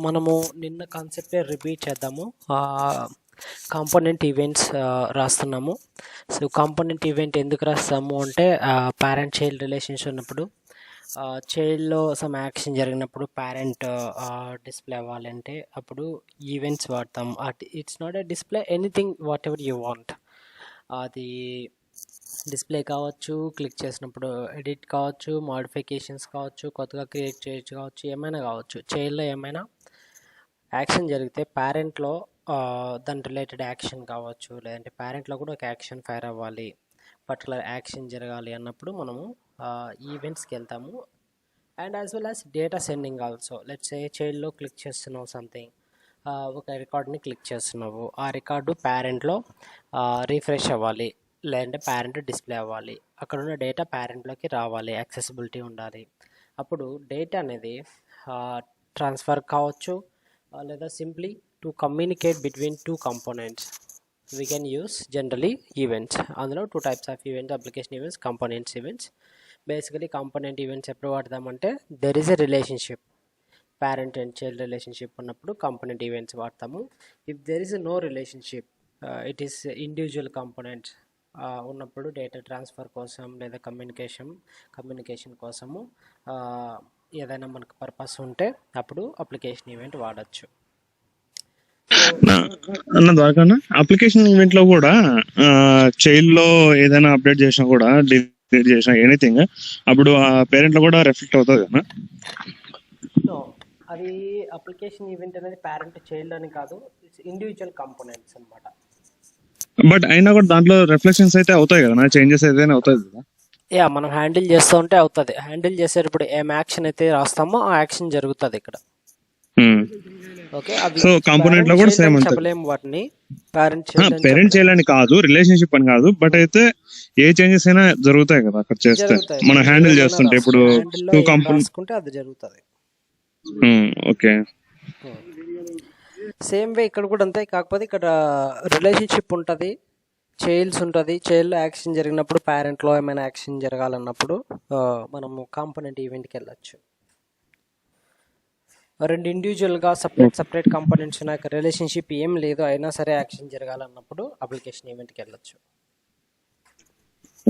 మనము నిన్న కాన్సెప్టే రిపీట్ చేద్దాము. కాంపోనెంట్ ఈవెంట్స్ రాస్తున్నాము. సో కాంపోనెంట్ ఈవెంట్ ఎందుకు రాస్తాము అంటే పేరెంట్ చైల్డ్ రిలేషన్షిప్ ఉన్నప్పుడు చైల్డ్లో సమ్ యాక్షన్ జరిగినప్పుడు పేరెంట్ డిస్ప్లే అవ్వాలంటే అప్పుడు ఈవెంట్స్ వాడతాము. It's not a display anything what ever you want. అది డిస్ప్లే కావచ్చు, క్లిక్ చేసినప్పుడు ఎడిట్ కావచ్చు, మోడిఫికేషన్స్ కావచ్చు, కొత్తగా క్రియేట్ చేయొచ్చు కావచ్చు, ఏమైనా కావచ్చు. చైల్డ్లో ఏమైనా యాక్షన్ జరిగితే పేరెంట్లో దాని రిలేటెడ్ యాక్షన్ కావచ్చు, లేదంటే పేరెంట్లో కూడా ఒక యాక్షన్ ఫైర్ అవ్వాలి, పర్టికులర్ యాక్షన్ జరగాలి అన్నప్పుడు మనము ఈవెంట్స్కి వెళ్తాము. And as well as data sending also. Let's a చైల్డ్లో క్లిక్ చేస్తున్నావు సంథింగ్, ఒక రికార్డ్ని క్లిక్ చేస్తున్నావు, ఆ రికార్డు పేరెంట్లో రీఫ్రెష్ అవ్వాలి, లేదంటే పేరెంట్ డిస్ప్లే అవ్వాలి, అక్కడ ఉన్న డేటా పేరెంట్లోకి రావాలి, యాక్సెసిబిలిటీ ఉండాలి. అప్పుడు డేటా అనేది ట్రాన్స్ఫర్ కావచ్చు, లేదా simply to communicate between two components we can use generally events. అందులో 2 types of events: application events, components events. Basically component events ఎప్పుడు వాడతామంటే there is a relationship, parent and child relationship ఉన్నప్పుడు component events వాడతాము. If there is no relationship, it is individual components ఉన్నప్పుడు data transfer కోసం లేదా communication కోసము ఏదైనా మనకు పర్పస్ ఉంటే అప్పుడు అప్లికేషన్ ఈవెంట్ వాడచ్చు. అన్న ద్వారకన్నా, అప్లికేషన్ ఈవెంట్ లో కూడా చైల్డ్ లో ఏదైనా అప్డేట్ చేసినా కూడా, డిలీట్ చేసినా ఎనీథింగ్, అప్పుడు ఆ పేరెంట్ లో కూడా రిఫ్లెక్ట్ అవుతుంది కదా? అది అప్లికేషన్ ఈవెంట్ అనేది పేరెంట్ చైల్డ్ అని కాదు, ఇట్స్ ఇండివిజువల్ కాంపోనెంట్స్ అనమాట. బట్ అయినా కూడా దాంట్లో రిఫ్లెక్షన్స్ అయితే అవుతాయి కదా, చేంజెస్ ఏదైనా అవుతుంది కదా? మనం హ్యాండిల్ చేస్తూ ఉంటే అవుతుంది. హ్యాండిల్ చేసేటప్పుడు ఏం యాక్షన్ అయితే రాస్తామో ఆ యాక్షన్ జరుగుతుంది ఇక్కడ. ఓకే, అది సో కాంపోనెంట్ లో కూడా సేమ్ అంతే. చెప్పలేము వాటిని పేరెంట్ చైల్డ్ అని కాదు, రిలేషన్షిప్ అని కాదు, బట్ అయితే ఏ చేంజెస్ అయినా జరుగుతాయి కదా అక్కడ చేస్తే, మనం హ్యాండిల్ చేస్తుంటే. ఇప్పుడు రాసుకుంటే అది జరుగుతుంది. ఓకే, సేమ్ వే ఇక్కడ కూడా అంతే. కాకపోతే ఇక్కడ రిలేషన్షిప్ ఉంటుంది, చైల్డ్స్ ఉంటుంది. చైల్డ్ యాక్షన్ జరిగినప్పుడు పేరెంట్లో ఏమైనా యాక్షన్ జరగాలన్నప్పుడు మనము కాంపోనెంట్ ఈవెంట్కి వెళ్ళచ్చు. రెండు ఇండివిజువల్గా సపరేట్ కాంపోనెంట్స్ ఉన్నాయి, రిలేషన్షిప్ ఏం లేదు, అయినా సరే యాక్షన్ జరగాలన్నప్పుడు అప్లికేషన్ ఈవెంట్కి వెళ్ళచ్చు.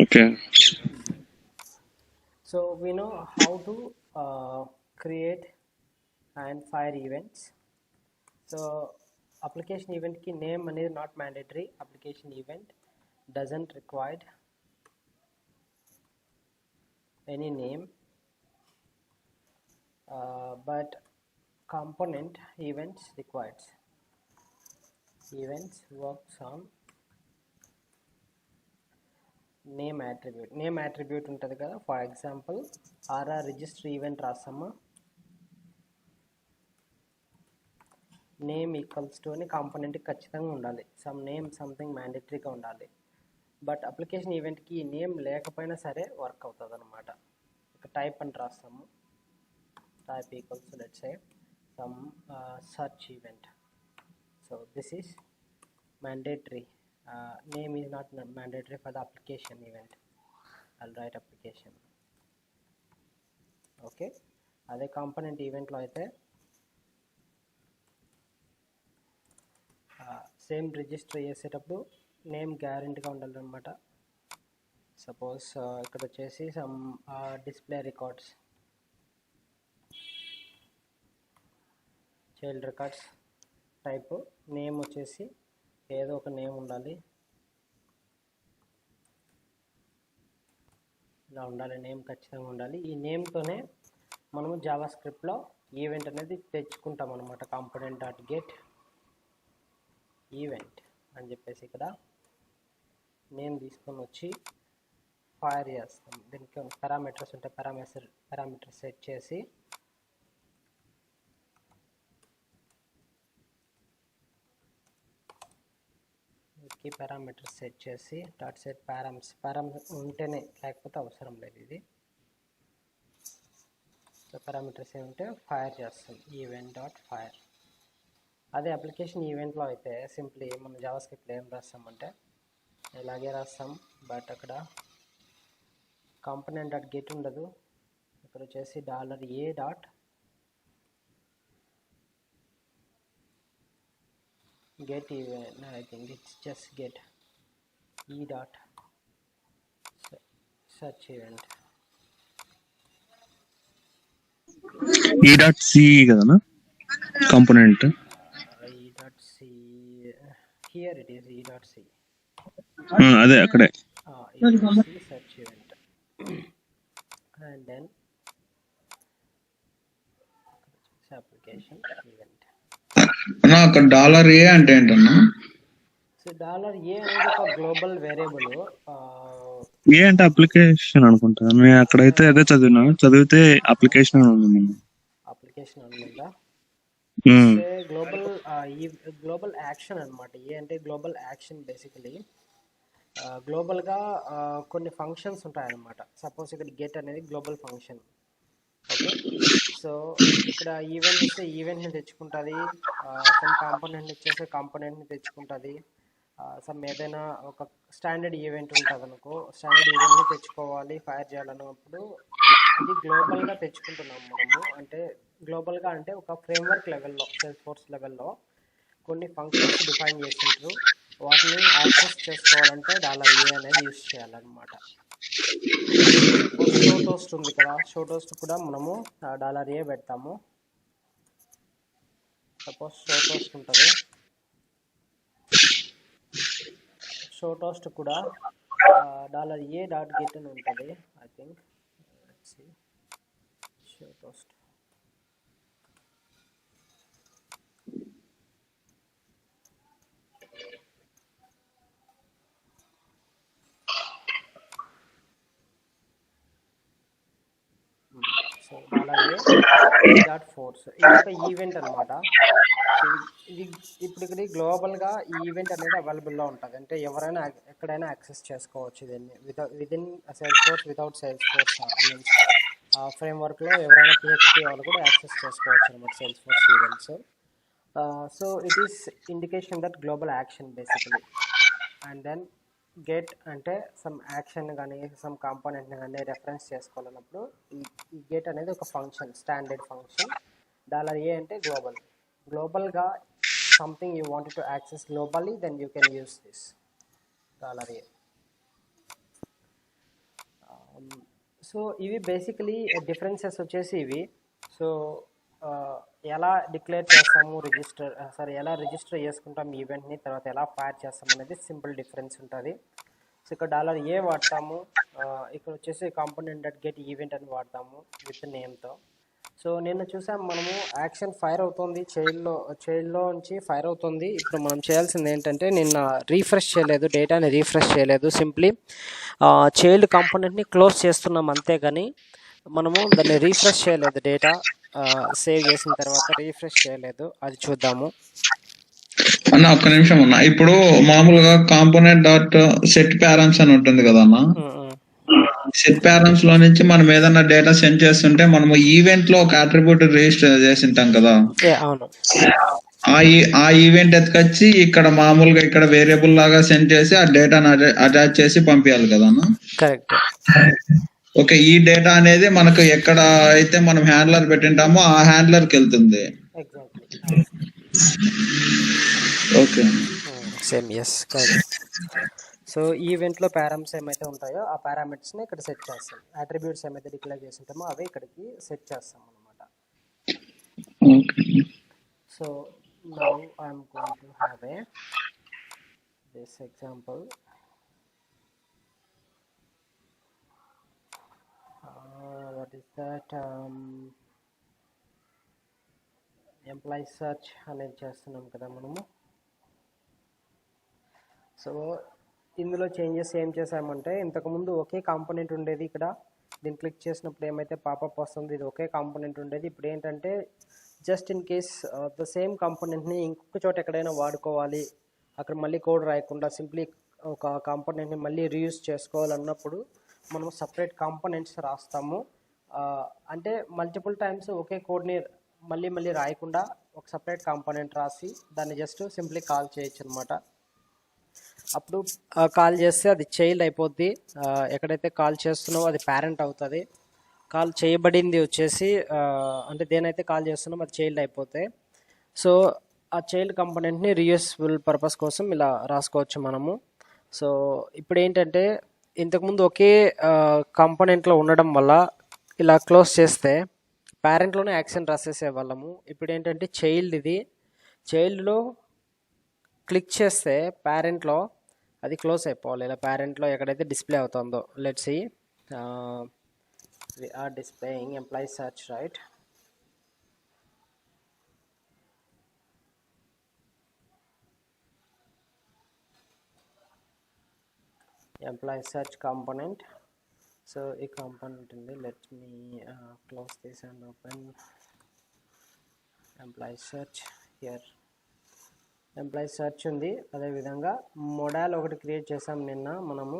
Okay, so we know how to create and fire events. So application ఈవెంట్కి నేమ్ అనేది not mandatory. Application event doesn't require any name, but component events requires. Events works on name attribute ఉంటుంది కదా. For example aura register event రాస్తామా, name equals to అని కాంపోనెంట్కి ఖచ్చితంగా ఉండాలి. Some name something మ్యాండేటరీగా ఉండాలి. బట్ అప్లికేషన్ ఈవెంట్కి నేమ్ లేకపోయినా సరే వర్క్ అవుతుంది అనమాట. ఇక టైప్ అని రాస్తాము, type equals let's say some search event. So this is mandatory. Name is not mandatory for the application event. I'll right application. Okay, అదే కాంపోనెంట్ ఈవెంట్లో అయితే సేమ్ రిజిస్టర్ చేసేటప్పుడు నేమ్ గ్యారెంటీగా ఉండాలన్నమాట. సపోజ్ ఇక్కడ వచ్చేసి some display records, child records type, name వచ్చేసి ఏదో ఒక నేమ్ ఉండాలి, ఇలా ఉండాలి, నేమ్ ఖచ్చితంగా ఉండాలి. ఈ నేమ్తోనే మనము జావా స్క్రిప్ట్లో ఈవెంట్ అనేది తెచ్చుకుంటాం అనమాట. కాంపోనెంట్ డాట్ గెట్ ఈవెంట్ అని చెప్పేసి ఇక్కడ నేమ్ తీసుకొని వచ్చి ఫైర్ చేస్తాం. దీనికి పారామీటర్స్ ఉంటాయి, పారామీటర్ సెట్ చేసి పారామీటర్ సెట్ చేసి డాట్ సెట్ పారామ్స్ ఉంటేనే, లేకపోతే అవసరం లేదు ఇది. సో పారామీటర్స్ ఏముంటే ఫైర్ చేస్తాం, ఈవెంట్ డాట్ ఫైర్. అదే అప్లికేషన్ ఈవెంట్లో అయితే సింప్లీ మనం జావా స్క్రిప్ట్లో ఏం రాస్తామంటే ఇలాగే రాస్తాం. బట్ అక్కడ కాంపోనెంట్ డాట్ గెట్ ఉండదు, ఇక్కడ వచ్చేసి $a dot get event. I think it's just get e dot search event. E dot c కదనా component. E dot c. Here it is e dot c. అదే అక్కడే. E dot c search event. And then application event. అన్నా అక్కడ $A అంటే ఏంటన్నా? So $A అనేది ఒక global variable. ఏ అంటే అప్లికేషన్ అనుకుంటా. నేను అక్కడైతే అదే చదివితే అప్లికేషన్ అని ఉంది. అప్లికేషన్ అనుకుంటా. ఉమ్, గ్లోబల్ యాక్షన్ అనమాట. ఏ అంటే గ్లోబల్ యాక్షన్. బేసికలీ గ్లోబల్గా కొన్ని ఫంక్షన్స్ ఉంటాయన్నమాట. సపోజ్ ఇక్కడ గెట్ అనేది గ్లోబల్ ఫంక్షన్. ఓకే, సో ఇక్కడ ఈవెంట్ ఇస్తే ఈవెంట్ని తెచ్చుకుంటుంది, సమ్ కాంపోనెంట్ ఇచ్చేస్తే కాంపోనెంట్ని తెచ్చుకుంటుంది. సమ్ ఏదైనా ఒక స్టాండర్డ్ ఈవెంట్ ఉంటుంది అనుకో, స్టాండర్డ్ ఈవెంట్ని తెచ్చుకోవాలి ఫైర్ చేయాలన్నప్పుడు ఇది గ్లోబల్గా తెచ్చుకుంటున్నాం మనము. అంటే గ్లోబల్గా అంటే ఒక ఫ్రేమ్వర్క్ లెవెల్లో, సేల్స్ ఫోర్స్ లెవెల్లో కొన్ని ఫంక్షన్స్ డిఫైన్ చేసింటారు. వాటిని యాక్సెస్ చేసుకోవాలంటే $A అనేది యూజ్ చేయాలన్నమాట. షో టోస్ట్ ఉంది కదా, షో టోస్ట్ కూడా మనము $A పెడతాము. సపోజ్ షో టోస్ట్ ఉంటుంది, షో టోస్ట్ కూడా $A డాట్ గెట్ అని ఉంటుంది. I think show toast. So $A dot force ఇది ఒక ఈవెంట్ అనమాట. ఇది ఇప్పుడు ఇక్కడ గ్లోబల్గా ఈ ఈవెంట్ అనేది అవైలబుల్లో ఉంటుంది. అంటే ఎవరైనా ఎక్కడైనా యాక్సెస్ చేసుకోవచ్చు దీన్ని within Salesforce, without Salesforce means ఫ్రేమ్వర్క్లో ఎవరైనా PHP వాళ్ళు కూడా యాక్సెస్ చేసుకోవచ్చు అనమాట Salesforce events. So it is indication that global action basically. And then get అంటే సమ్ యాక్షన్ కానీ సమ్ కాంపోనెంట్ని కానీ రెఫరెన్స్ చేసుకోవాలన్నప్పుడు ఈ గెట్ అనేది ఒక ఫంక్షన్, స్టాండర్డ్ ఫంక్షన్. $A అంటే గ్లోబల్గా something you wanted to access globally, then you can use this $A. So ఇవి బేసికలీ డిఫరెన్సెస్ వచ్చేసి ఇవి. సో ఎలా డిక్లేర్ చేస్తాము ఎలా రిజిస్టర్ చేసుకుంటాం ఈవెంట్ని, తర్వాత ఎలా ఫైర్ చేస్తాం అనేది సింపుల్ డిఫరెన్స్ ఉంటుంది. సో ఇక్కడ $A వాడతాము, ఇక్కడ వచ్చేసి కాంపోనెంట్ డాట్ గెట్ ఈవెంట్ అని వాడతాము విత్ నేమ్తో. సో నిన్న చూసాం మనము యాక్షన్ ఫైర్ అవుతుంది, చైల్డ్లో నుంచి ఫైర్ అవుతుంది. ఇప్పుడు మనం చేయాల్సింది ఏంటంటే, నిన్న రీఫ్రెష్ చేయలేదు, డేటాని రీఫ్రెష్ చేయలేదు, సింప్లీ చైల్డ్ కాంపోనెంట్ని క్లోజ్ చేస్తున్నాం అంతేగాని మనము దాన్ని రీఫ్రెష్ చేయలేదు. డేటా సేవ్ చేసిన తర్వాత రీఫ్రెష్ చేయలేదు. అది చూద్దాము అన్న. ఒక్క నిమిషం అన్న. ఇప్పుడు మామూలుగా కాంపోనెంట్ డాట్ సెట్ ప్యారమ్స్ అని ఉంటుంది కదా అన్న. సెట్ ప్యారమ్స్ లో నుంచి మనం ఏదైనా డేటా సెండ్ చేస్తుంటే మనము ఈవెంట్ లో ఒక అట్రిబ్యూట్ రిజిస్టర్ చేసింటాం కదా. అవును, ఆ ఈవెంట్ ఎత్తుకొచ్చి ఇక్కడ మామూలుగా ఇక్కడ వేరియబుల్ లాగా సెండ్ చేసి ఆ డేటాను అటాచ్ చేసి పంపించాలి కదా అన్న. కరెక్ట్. ఓకే, ఈ డేటా అనేది మనకు ఎక్కడ అయితే మనం హ్యాండ్లర్ పెట్టింటామో ఆ హ్యాండ్లర్ కి వెళ్తుంది. Exactly. Okay, same, yes, correct. So ఈ ఈవెంట్లో పారామీటర్స్ ఏమైతే ఉంటాయో ఆ పారామీటర్స్ని ఇక్కడ సెట్ చేస్తాం. అట్రిబ్యూట్స్ ఏమైతే డిక్లేర్ చేసి ఉంటామో అవి ఇక్కడికి సెట్ చేస్తాం అనమాట. So now I'm going to have this example. What is that? Employee search అనేది చేస్తున్నాం కదా మనము. సో ఇందులో చేంజెస్ ఏం చేసామంటే, ఇంతకుముందు ఒకే కాంపోనెంట్ ఉండేది. ఇక్కడ దీన్ని క్లిక్ చేసినప్పుడు ఏమైతే పాపప్ వస్తుంది, ఇది ఒకే కాంపోనెంట్ ఉండేది. ఇప్పుడు ఏంటంటే just in case the same కాంపోనెంట్ని ఇంకొక చోట ఎక్కడైనా వాడుకోవాలి, అక్కడ మళ్ళీ కోడ్ రాయకుండా సింప్లీ ఒక కాంపోనెంట్ని మళ్ళీ రీయూజ్ చేసుకోవాలన్నప్పుడు మనం సపరేట్ కాంపోనెంట్స్ రాస్తాము. అంటే మల్టిపుల్ టైమ్స్ ఒకే కోడ్ని మళ్ళీ రాయకుండా ఒక సపరేట్ కాంపోనెంట్ రాసి దాన్ని జస్ట్ సింప్లీ కాల్ చేయొచ్చు అనమాట. అప్పుడు కాల్ చేస్తే అది చైల్డ్ అయిపోద్ది. ఎక్కడైతే కాల్ చేస్తున్నామో అది పేరెంట్ అవుతుంది. కాల్ చేయబడింది వచ్చేసి అంటే దేనైతే కాల్ చేస్తున్నామో అది చైల్డ్ అయిపోతాయి. సో ఆ చైల్డ్ కంపోనెంట్ని రీయూసబుల్ పర్పస్ కోసం ఇలా రాసుకోవచ్చు మనము. సో ఇప్పుడు ఏంటంటే ఇంతకుముందు ఒకే కాంపోనెంట్లో ఉండడం వల్ల ఇలా క్లోజ్ చేస్తే పేరెంట్లోనే యాక్షన్ రాసేసే వాళ్ళము. ఇప్పుడు ఏంటంటే చైల్డ్, ఇది చైల్డ్లో క్లిక్ చేస్తే పేరెంట్లో అది క్లోజ్ అయిపోవాలి. ఇలా పేరెంట్లో ఎక్కడైతే డిస్ప్లే అవుతుందో, let's see we are displaying employee search, right? Employee search component. So a component in the, let me close this and open employee search here. Employee search ఉంది. అదేవిధంగా model ఒకటి create చేసాం నిన్న మనము.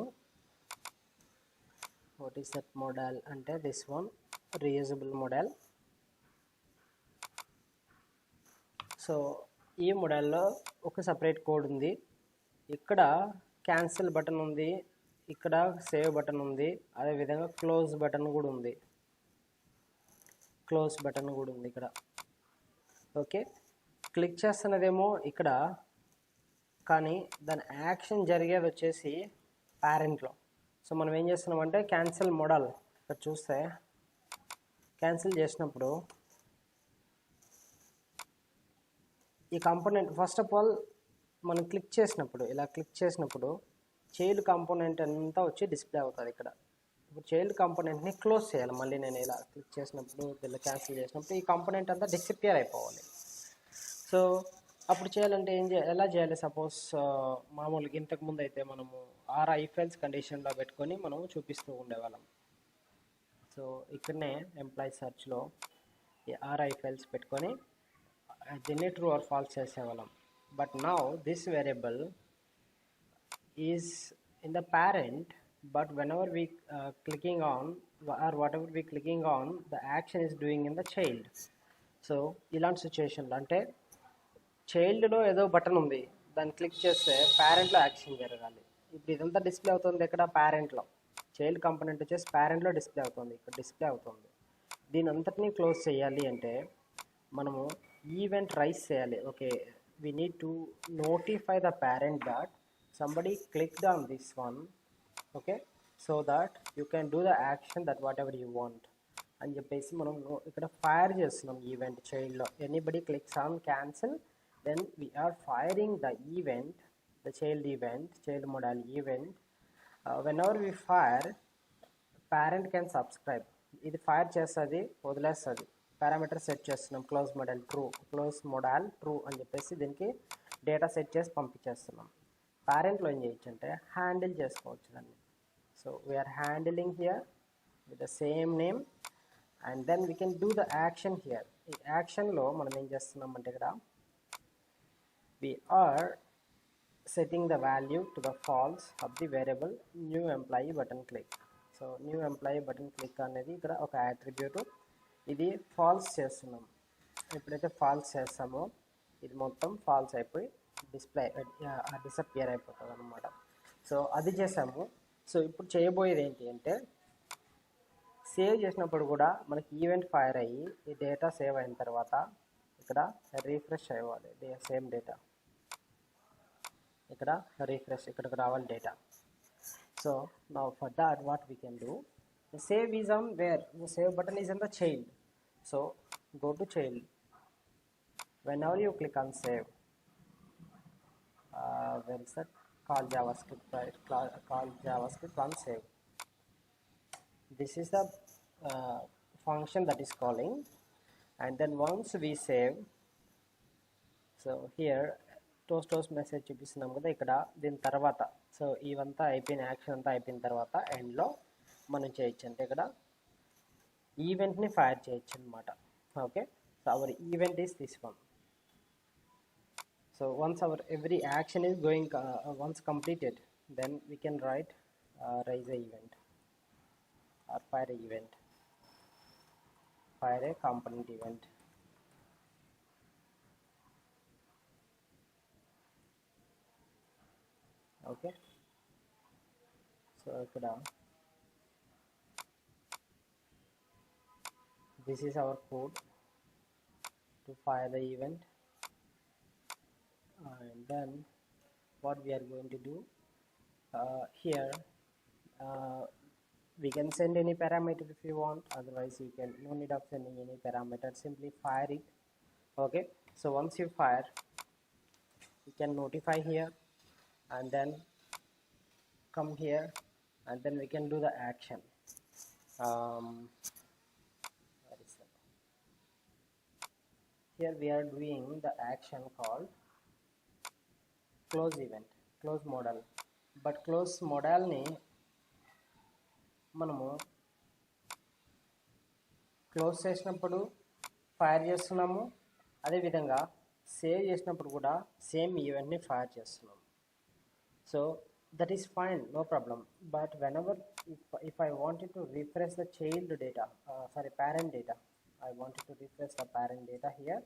వాట్ ఈస్ దట్ మోడల్ అంటే this one, reusable model. So ఈ మోడల్లో ఒక సపరేట్ కోడ్ ఉంది. ఇక్కడ క్యాన్సిల్ బటన్ ఉంది, ఇక్కడ సేవ్ బటన్ ఉంది, అదేవిధంగా క్లోజ్ బటన్ కూడా ఉంది. ఇక్కడ ఓకే. క్లిక్ చేస్తున్నదేమో ఇక్కడ, కానీ దాని యాక్షన్ జరిగేది వచ్చేసి పేరెంట్లో. సో మనం ఏం చేస్తున్నామంటే క్యాన్సిల్ మోడల్ ఇక్కడ చూస్తే క్యాన్సిల్ చేసినప్పుడు ఈ కాంపోనెంట్ ఫస్ట్ ఆఫ్ ఆల్ మనం క్లిక్ చేసినప్పుడు, ఇలా క్లిక్ చేసినప్పుడు చైల్డ్ కాంపోనెంట్ అంతా వచ్చి డిస్ప్లే అవుతుంది ఇక్కడ. ఇప్పుడు చైల్డ్ కాంపోనెంట్ని క్లోజ్ చేయాలి. మళ్ళీ నేను ఇలా క్లిక్ చేసినప్పుడు, ఇలా క్యాన్సిల్ చేసినప్పుడు ఈ కాంపోనెంట్ అంతా డిసపియర్ అయిపోవాలి. సో అప్పుడు చేయాలంటే ఎలా చేయాలి? సపోజ్ మామూలుగా ఇంతకుముందు అయితే మనము ఆర్ ఐఫెల్స్ కండిషన్లో పెట్టుకొని మనము చూపిస్తూ ఉండేవాళ్ళం. సో ఇక్కడనే ఎంప్లాయీ సెర్చ్లో ఈ ఆర్ ఐఫెల్స్ పెట్టుకొని దీన్ని ట్రూ ఆర్ ఫాల్స్ చేసేవాళ్ళం. But now this variable is in the parent, but whenever we clicking on or whatever we clicking on, the action is doing in the child. So ఇలాంటి సిచ్యుయేషన్లో అంటే చైల్డ్లో ఏదో button ఉంది, దాన్ని click చేస్తే పేరెంట్లో action జరగాలి. ఇప్పుడు ఇదంతా డిస్ప్లే అవుతుంది ఇక్కడ పేరెంట్లో. చైల్డ్ కాంపోనెంట్ వచ్చేసి పేరెంట్లో డిస్ప్లే అవుతుంది, ఇక్కడ డిస్ప్లే అవుతుంది. దీని అంతటినీ క్లోజ్ చేయాలి అంటే మనము ఈవెంట్ రైజ్ చేయాలి. Okay, we need to notify the parent that somebody clicked on this one, okay, so that you can do the action that whatever you want అని చెప్పేసి మనం ఇక్కడ ఫైర్ చేస్తున్నాం ఈవెంట్ చైల్డ్లో. Anybody clicks on cancel, then we are firing the event, the child event, child model event. Whenever we fire, parent can subscribe. ఇది fire చేస్తుంది, వదిలేస్తుంది. Parameter set చేస్తున్నాం, క్లోజ్ మోడల్ ట్రూ అని చెప్పేసి దీనికి డేటా సెట్ చేసి పంపించేస్తున్నాం. పేరెంట్లో ఏం చేయొచ్చు అంటే హ్యాండిల్ చేసుకోవచ్చు దాన్ని. So we're handling here with the same name and then we can do the action here. ఈ యాక్షన్లో మనం ఏం చేస్తున్నాం అంటే ఇక్కడ we are setting the value to the false of the variable new employee button click. So new employee button click అనేది ఇక్కడ ఒక యాట్రిబ్యూట్. ఇది ఫాల్స్ చేస్తున్నాం. ఎప్పుడైతే ఫాల్స్ చేస్తామో ఇది మొత్తం ఫాల్స్ అయిపోయి డిసపియర్ అయిపోతుంది అనమాట. సో అది చేసాము. సో ఇప్పుడు చేయబోయేది ఏంటి అంటే సేవ్ చేసినప్పుడు కూడా మనకి ఈవెంట్ ఫైర్ అయ్యి ఈ డేటా సేవ్ అయిన తర్వాత ఇక్కడ రీఫ్రెష్ అవ్వాలి. సేమ్ డేటా ఇక్కడ రీఫ్రెష్ ఇక్కడికి రావాలి data. So now for that what we can do, the save is on where the save button is in the child. So go to child. Whenever you click on save, where is that? Call JavaScript, right? Call JavaScript on save. This is the function that is calling, and then once we save, so here toast message చూపిస్తున్నాం కదా ఇక్కడ. దీని తర్వాత so ఇవంతా అయిపోయిన action అంతా అయిపోయిన తర్వాత ఎండ్లో మనం చేయొచ్చు అంటే ఇక్కడ ఈవెంట్ని ఫైర్ చేయొచ్చు అనమాట. Okay, so our event is this one. So once our every action is going once completed, then we can write raise a event or fire a event, fire a component event. Okay, so ఇక్కడ this is our code to fire the event. and then what we are going to do here, we can send any parameter if you want, otherwise you can no need of sending any parameter, simply fire it. Okay, so once you fire, you can notify here and then come here, and then we can do the action. Where is that? Here we are doing the action called close event, close model. But close model ni మనము close చేసినప్పుడు fire చేస్తున్నాము, అదేవిధంగా save చేసినప్పుడు కూడా same ఈవెంట్ని fire చేస్తున్నాము. So that is fine, no problem. But whenever if I wanted to refresh the child data, parent data, I wanted to refresh the parent data here.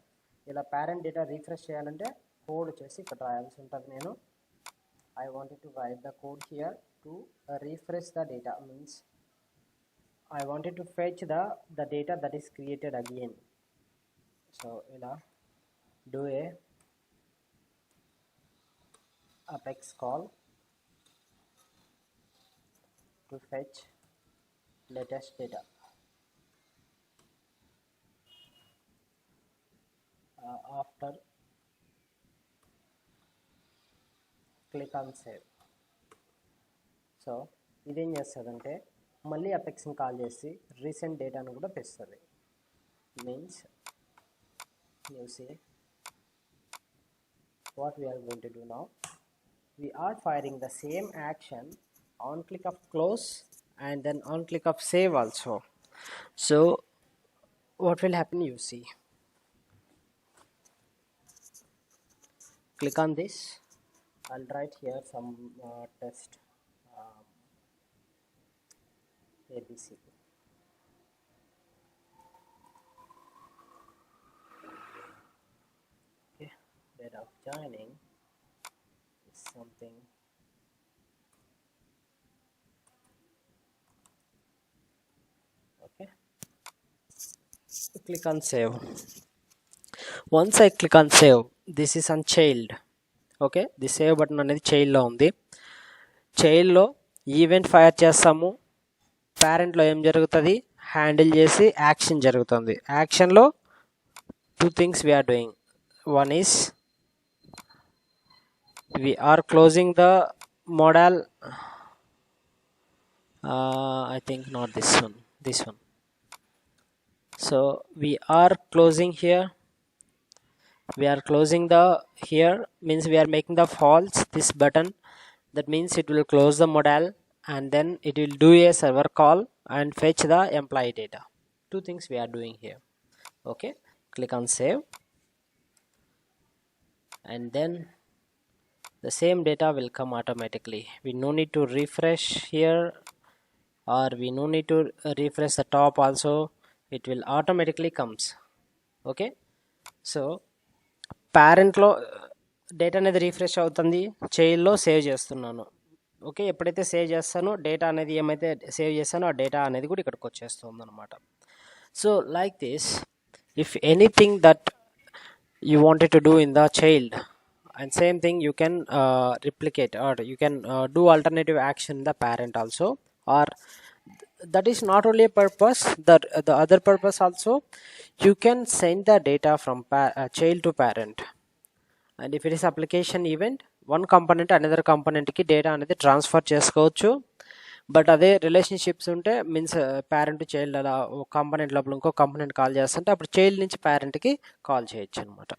ఇలా parent data refresh చేయాలంటే code చేసి ఇక్కడ రాయాల్సి ఉంటుంది. నేను I wanted to write the code here to refresh the data, means I wanted to fetch the data that is created again. So ఇలా do a apex call to fetch latest data. After click on save. So ఇదేం చేస్తుందంటే మళ్ళీ అపెక్స్ని call చేసి recent డేటాను కూడా తెస్తుంది. Means you see what we are going to do now. We are firing the same action on click of close and then on click of save also. So what will happen, you see, click on this. I'll write here some test ABC. Okay, date of joining is something. Okay, click on save. Once I click on save, this is on child. Okay, the save button అనేది చైల్డ్లో ఉంది. చైల్డ్లో event fire చేస్తాము, పేరెంట్లో ఏం జరుగుతుంది, handle చేసి action జరుగుతుంది. యాక్షన్లో two things we're doing. One is we're closing the modal, I think not this one. So we are closing here. We are closing the here means we are making the false this button. That means it will close the model and then it will do a server call and fetch the employee data. Two things we are doing here. Okay, click on save, and then the same data will come automatically. We no need to refresh here, or we no need to refresh the top also. It will automatically comes. Okay, so పేరెంట్లో data అనేది refresh అవుతుంది, చైల్డ్లో save చేస్తున్నాను. Okay, ఎప్పుడైతే save చేస్తానో data అనేది ఏమైతే save చేస్తానో ఆ డేటా అనేది కూడా ఇక్కడికి వచ్చేస్తుంది అనమాట. So like this, if anything that you wanted to do in the child, and same thing you can replicate, or you can do alternative action in the parent also, or that is not only a purpose, the other purpose also, you can send the data from child to parent. And if it is application event, one component another component కి data అనేది transfer చేసుకోవచ్చు. But అదే relationships ఉంటే means parent to child అలా ఒక component లోపల ఇంకో component call చేస్తుంటే అప్పుడు చైల్డ్ నుంచి పేరెంట్కి కాల్ చేయొచ్చు అనమాట.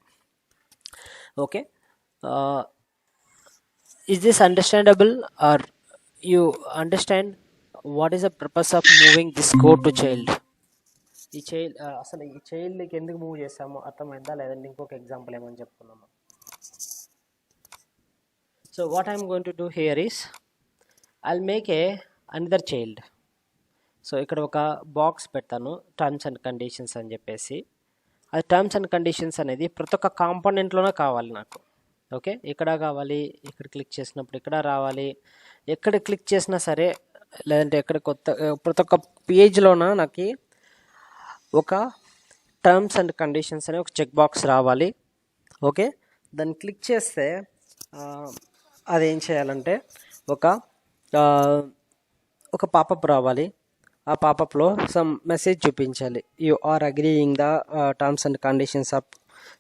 Okay, is this understandable, or you understand what is the purpose of moving this code to child? ఈ చైల్డ్ అసలు ఈ చైల్డ్కి ఎందుకు మూవ్ చేస్తామో అర్థమైందా, లేదంటే ఇంకొక ఎగ్జాంపుల్ ఏమని చెప్పుకున్నాము. So what I'm going to do here is, I'll make another child. So ఇక్కడ ఒక బాక్స్ పెడతాను, టర్మ్స్ అండ్ కండిషన్స్ అని చెప్పేసి. అది టర్మ్స్ అండ్ కండిషన్స్ అనేది ప్రతి ఒక్క కాంపోనెంట్లోనే కావాలి నాకు. ఓకే, ఇక్కడ కావాలి, ఇక్కడ క్లిక్ చేసినప్పుడు ఇక్కడ రావాలి, ఎక్కడ క్లిక్ చేసినా సరే, లేదంటే ఎక్కడ ప్రతి ఒక్క పేజ్లోన నాకు ఒక టర్మ్స్ అండ్ కండిషన్స్ అనే ఒక చెక్ బాక్స్ రావాలి. ఓకే, దాన్ని క్లిక్ చేస్తే అదేం చేయాలంటే ఒక పాపప్ రావాలి. ఆ పాపప్లో సమ్ మెసేజ్ చూపించాలి, you are agreeing the terms and conditions of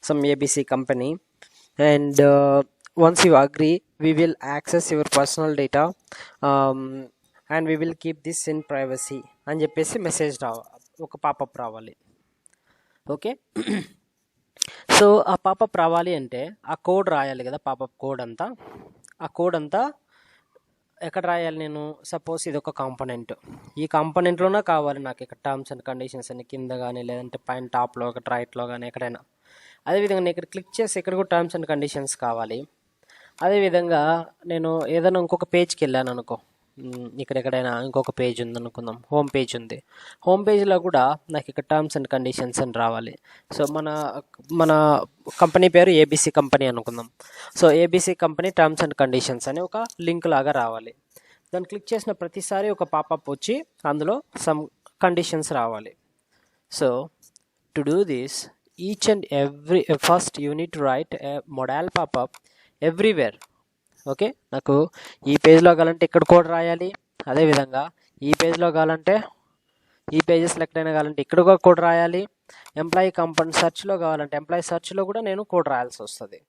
some ABC company and once you agree we will access your personal data and we will keep this in privacy అని చెప్పేసి message ఒక popup రావాలి. Okay, so ఆ popup రావాలి అంటే ఆ code రాయాలి కదా, పాపప్ కోడ్ అంతా. ఆ కోడ్ అంతా ఎక్కడ రాయాలి నేను? సపోజ్ ఇది ఒక కాంపోనెంట్, ఈ కాంపోనెంట్లోనే కావాలి నాకు ఇక్కడ టర్మ్స్ అండ్ కండిషన్స్ అని, కింద కానీ లేదంటే పైన టాప్లో ఒక రైట్లో కానీ ఎక్కడైనా. అదేవిధంగా నేను ఇక్కడ క్లిక్ చేసి ఇక్కడ కూడా టర్మ్స్ అండ్ కండిషన్స్ కావాలి. అదేవిధంగా నేను ఏదైనా ఇంకొక పేజ్కి వెళ్ళాను అనుకో, ఇక్కడ ఎక్కడైనా ఇంకొక పేజ్ ఉంది అనుకుందాం, హోమ్ పేజ్ ఉంది. హోమ్ పేజ్లో కూడా నాకు ఇక్కడ టర్మ్స్ అండ్ కండిషన్స్ అని రావాలి. సో మన కంపెనీ పేరు ఏబీసీ కంపెనీ అనుకుందాం. So ABC company terms and conditions అని ఒక లింక్ లాగా రావాలి. దాన్ని క్లిక్ చేసిన ప్రతిసారి ఒక పాపప్ వచ్చి అందులో సమ్ కండిషన్స్ రావాలి. So to do this each and every first you need to right A model popup everywhere. Okay, నాకు ఈ పేజ్లో కావాలంటే ఇక్కడ కోడ్ రాయాలి, అదేవిధంగా ఈ పేజ్లో కావాలంటే ఈ పేజెస్ ఎక్కడైనా కావాలంటే ఇక్కడ కూడా కోడ్ రాయాలి. ఎంప్లాయీ కంపెనీ సెర్చ్లో కావాలంటే ఎంప్లాయీ సెర్చ్లో కూడా నేను కోడ్ రాయాల్సి వస్తుంది.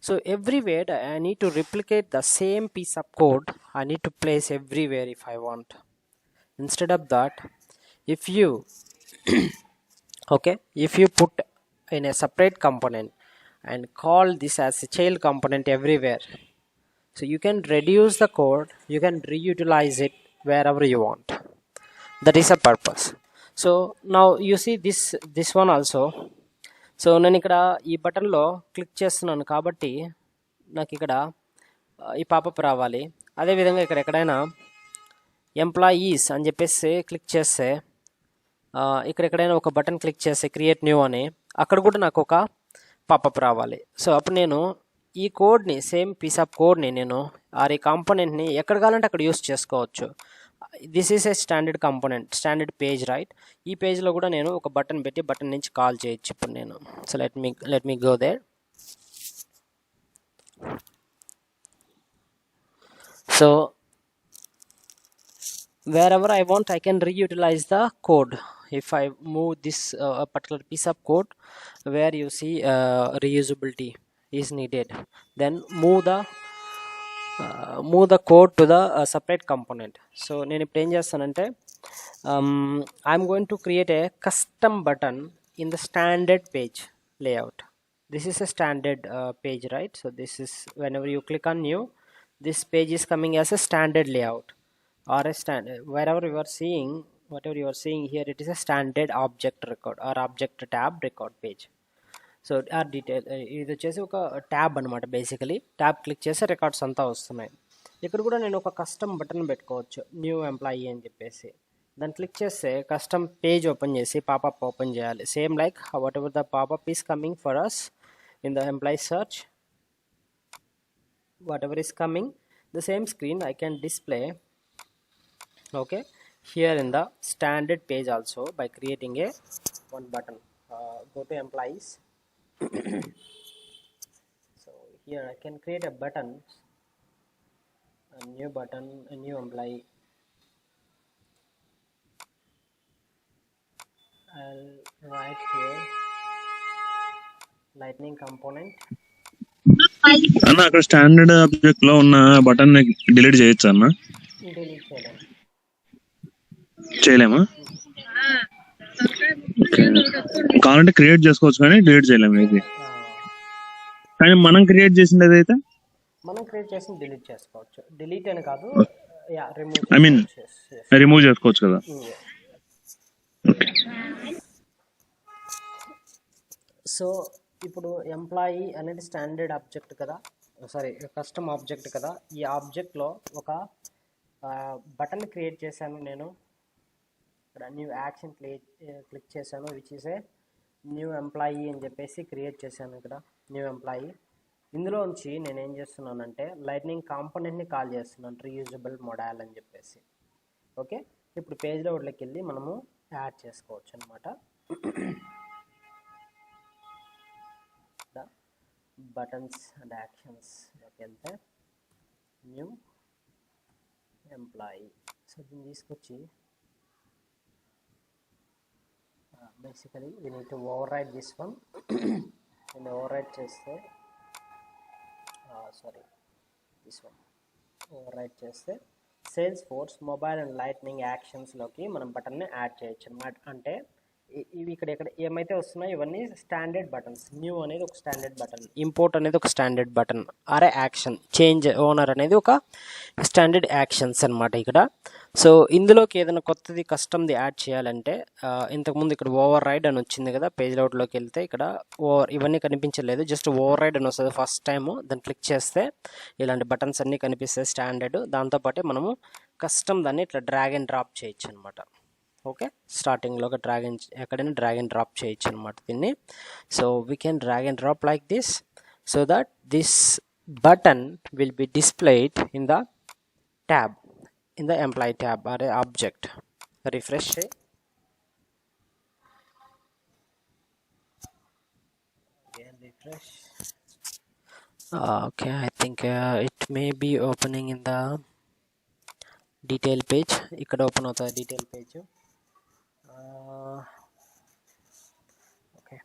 So everywhere I need to replicate the same piece of code I need to place everywhere if I want. Instead of that if you put in a separate component and call this as a child component everywhere, so you can reduce the code, you can reutilize it wherever you want. That is a purpose. So now you see this one also. So నేను ఇక్కడ ఈ బటన్లో click చేస్తున్నాను కాబట్టి నాకు ఇక్కడ ఈ popup రావాలి. అదేవిధంగా ఇక్కడ ఎక్కడైనా ఎంప్లాయీస్ అని చెప్పేసి క్లిక్ చేస్తే ఇక్కడ ఎక్కడైనా ఒక బటన్ క్లిక్ చేస్తే క్రియేట్ న్యూ అని, అక్కడ కూడా నాకు ఒక పాపప్ రావాలి. సో అప్పుడు నేను ఈ కోడ్ని, సేమ్ పీస్ ఆఫ్ కోడ్ని నేను ఈ కాంపోనెంట్ని ఎక్కడ కావాలంటే అక్కడ యూస్ చేసుకోవచ్చు. This is a standard component, standard page, right? ఈ పేజ్లో కూడా నేను ఒక బటన్ పెట్టి బటన్ నుంచి కాల్ చేయొచ్చు ఇప్పుడు నేను. So let me go there. So wherever I want, I can reutilize the code. If I move this particular piece of code where you see reusability is needed, then move the code to the separate component. So నేను ఇప్పుడు ఏం చేస్తానంటే I'm going to create a custom button in the standard page layout. This is a standard page, right? So this is, whenever you click on new, this page is coming as a standard layout. Or a wherever you are seeing, whatever you are seeing here, it is a standard object record or object tab record page. So ఆ detail ఇది వచ్చేసి ఒక tab అనమాట. Basically tab click చేస్తే records అంతా వస్తున్నాయి. ఇక్కడ కూడా నేను ఒక కస్టమ్ బటన్ పెట్టుకోవచ్చు, న్యూ ఎంప్లాయీ అని చెప్పేసి. దాన్ని క్లిక్ చేస్తే కస్టమ్ పేజ్ ఓపెన్ చేసి పాపప్ ఓపెన్ చేయాలి. Same like whatever the popup is coming for us in the employee search, whatever is coming, the same screen I can display okay here in the standard page also by creating a one button. Go to employees. So here I can create a button, a new button, a new employee. I'll write here lightning component. అన్న అక్కడ standard object లో ఉన్న button delete చేయొచ్చు అన్న? Delete చేయలేం. చేయలేమా? కావాలంటే create చేసుకోవచ్చు కానీ డిలీట్ చేయలేము. ఇది కానీ మనం క్రియేట్ చేసింది అయితే మనం క్రియేట్ చేసి డిలీట్ చేసుకోవచ్చు. డిలీట్ అని కాదు, ఐ మీన్ రిమూవ్ చేసుకోవచ్చు కదా. సో ఇప్పుడు ఎంప్లాయీ అనేది స్టాండర్డ్ ఆబ్జెక్ట్ కదా, సారీ కస్టమ్ ఆబ్జెక్ట్ కదా. ఈ ఆబ్జెక్ట్లో ఒక బటన్ క్రియేట్ చేశాను నేను. ఇక్కడ న్యూ యాక్షన్ క్లిక్ చేశాను, which is a new employee అని చెప్పేసి క్రియేట్ చేశాను. ఇక్కడ న్యూ ఎంప్లాయీ. ఇందులో నుంచి నేను ఏం చేస్తున్నానంటే లైట్నింగ్ కాంపోనెంట్ని కాల్ చేస్తున్నాను, రీయూజబుల్ మోడల్ అని చెప్పేసి. ఓకే, ఇప్పుడు పేజ్లో ఒకటికి వెళ్ళి మనము యాడ్ చేసుకోవచ్చు అనమాట. బటన్స్ అండ్ యాక్షన్స్లోకి వెళ్తే న్యూ ఎంప్లాయీ. సో దీన్ని తీసుకొచ్చి basically we need to overwrite this one. నేను ఓవర్ రైట్ చేస్తే sorry this one overwrite చేస్తే Salesforce mobile and lightning యాక్షన్స్లోకి మనం బటన్ని యాడ్ చేయొచ్చు అన్నమాట. అంటే ఇవి ఇక్కడ ఏమైతే వస్తున్నాయో ఇవన్నీ స్టాండర్డ్ బటన్స్. న్యూ అనేది ఒక స్టాండర్డ్ బటన్, ఇంపోర్ట్ అనేది ఒక స్టాండర్డ్ బటన్, అరే యాక్షన్, చేంజ్ ఓనర్ అనేది ఒక స్టాండర్డ్ యాక్షన్స్ అనమాట ఇక్కడ. సో ఇందులోకి ఏదైనా కొత్తది కస్టమ్ది యాడ్ చేయాలంటే ఇంతకుముందు ఇక్కడ ఓవర్ రైడ్ అని వచ్చింది కదా, పేజ్ అవుట్లోకి వెళ్తే ఇక్కడ ఇవన్నీ కనిపించలేదు, జస్ట్ ఓవర్ రైడ్ అని వస్తుంది ఫస్ట్ టైము. దాన్ని క్లిక్ చేస్తే ఇలాంటి బటన్స్ అన్నీ కనిపిస్తాయి స్టాండర్డ్. దాంతోపాటు మనము కస్టమ్ దాన్ని ఇట్లా డ్రాగ్ అండ్ డ్రాప్ చేయొచ్చు అనమాట. ఓకే, స్టార్టింగ్లో ఒక ఎక్కడైనా డ్రాగ్ అండ్ డ్రాప్ చేయొచ్చు అనమాట దీన్ని. So we can drag and drop like this so that this button will be displayed in the tab, in the employee tab or a object. Refresh చేయి. Refresh. Okay, I think it may be opening in the detail page. ఇక్కడ open అవుతుంది detail page. Okay,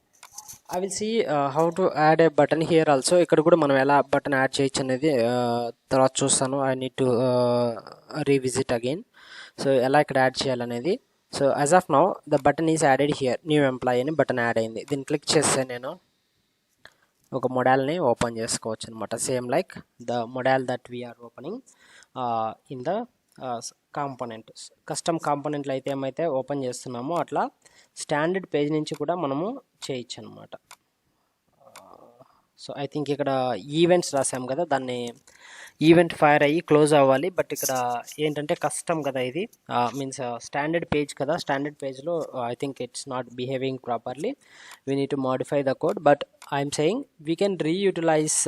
I will see how to add a button here also. ఇక్కడ కూడా మనం ఎలా button add చేయొచ్చు అనేది తర్వాత చూస్తాను. I need to revisit again. So ఎలా ఇక్కడ యాడ్ చేయాలనేది. So as of now the button is added here. New employee అని బటన్ యాడ్ అయింది. దీన్ని క్లిక్ చేస్తే నేను ఒక మోడల్ని ఓపెన్ చేసుకోవచ్చు అనమాట. Same like the modal that we're opening in the component. Custom కాంపోనెంట్లు అయితే ఏమైతే ఓపెన్ చేస్తున్నామో అట్లా స్టాండర్డ్ పేజ్ నుంచి కూడా మనము చేయొచ్చు అనమాట. సో ఐ థింక్ ఇక్కడ ఈవెంట్స్ రాసాం కదా, దాన్ని ఈవెంట్ ఫైర్ అయ్యి క్లోజ్ అవ్వాలి. బట్ ఇక్కడ ఏంటంటే కస్టమ్ కదా ఇది, మీన్స్ స్టాండర్డ్ పేజ్ కదా. స్టాండర్డ్ పేజ్లో I think it's not behaving properly. We need to modify the code. But I'm saying we can reutilize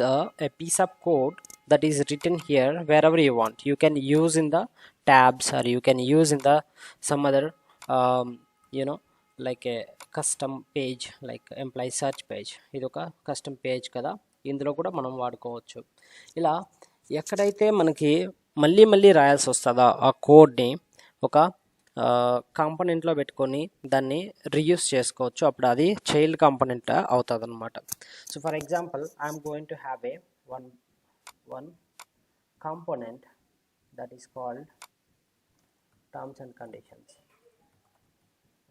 a piece of code that is written here wherever you want. You can use in the tabs or you can use in the some other like a custom page like employee search page. ఇది ఒక custom page కదా, ఇందులో కూడా మనం వాడుకోవచ్చు. ఇలా ఎక్కడైతే మనకి మళ్ళీ మళ్ళీ రాయాల్సి వస్తుందో ఆ కోడ్ని ఒక కాంపోనెంట్లో పెట్టుకొని దాన్ని రీయూస్ చేసుకోవచ్చు. అప్పుడు అది చైల్డ్ కాంపోనెంట్ అవుతుంది అనమాట. So for example I'm going to have a one component that is called terms and conditions.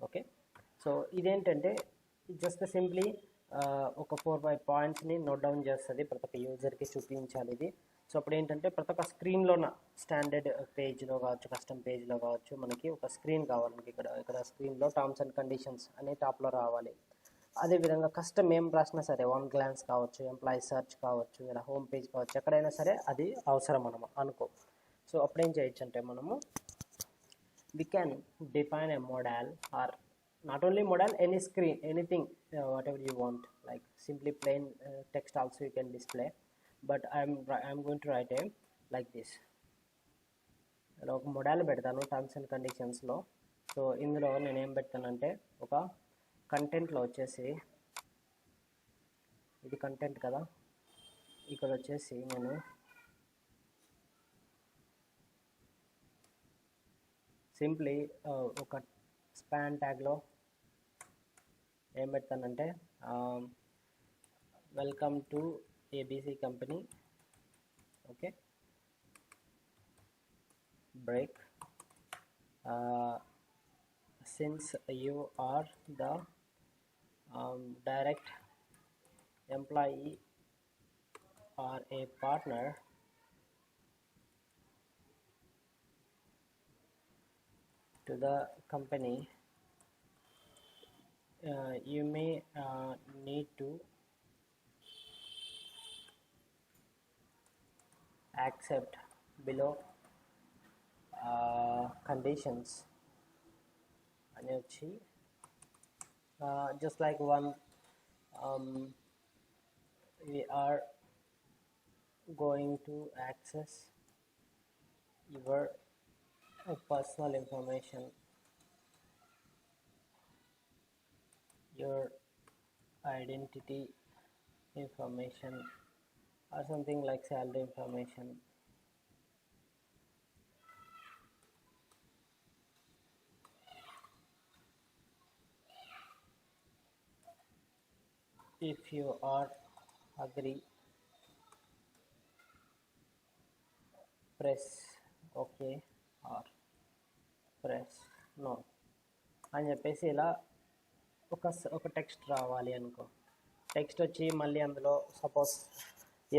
Okay, so ఇదేంటంటే జస్ట్ సింప్లీ ఒక 4-5 పాయింట్స్ని నోట్ డౌన్ చేస్తుంది, ప్రతి ఒక్క యూజర్కి చూపించాలి ఇది. సో అప్పుడు ఏంటంటే ప్రతి ఒక్క స్క్రీన్లోన స్టాండర్డ్ పేజ్లో కావచ్చు, కస్టమ్ పేజ్లో కావచ్చు, మనకి ఒక స్క్రీన్ కావాలి. మనకి ఇక్కడ స్క్రీన్లో టర్మ్స్ అండ్ కండిషన్స్ అనే టాప్లో రావాలి. అదేవిధంగా కస్టమ్ ఏం రాసినా సరే, వన్ గ్లాన్స్ కావచ్చు, ఎంప్లాయీ సెర్చ్ కావచ్చు, ఇలా హోమ్ పేజ్ కావచ్చు, ఎక్కడైనా సరే అది అవసరం మనం అనుకో. సో అప్పుడేం చేయొచ్చు అంటే మనము we can define a model, or not only model, any screen, anything, whatever you want, like simply plain text also you can display. But I'm going to write a like this. నేను ఒక model పెడతాను terms and కండిషన్స్లో. So ఇందులో నేను ఏం పెడతానంటే ఒక కంటెంట్లో వచ్చేసి, ఇది కంటెంట్ కదా, ఇక్కడ వచ్చేసి నేను సింప్లీ ఒక స్పాన్ ట్యాగ్లో ఏం పెడతానంటే welcome to ABC company. Okay, break since you are the direct employee or a partner to the company, you may need to accept below conditions అని వచ్చి just like one we are going to access your personal information, your identity information or something like salary information. If you are agree, press OK or press no అని చెప్పేసి ఇలా ఒక text రావాలి అనుకో. Text వచ్చి మళ్ళీ అందులో సపోజ్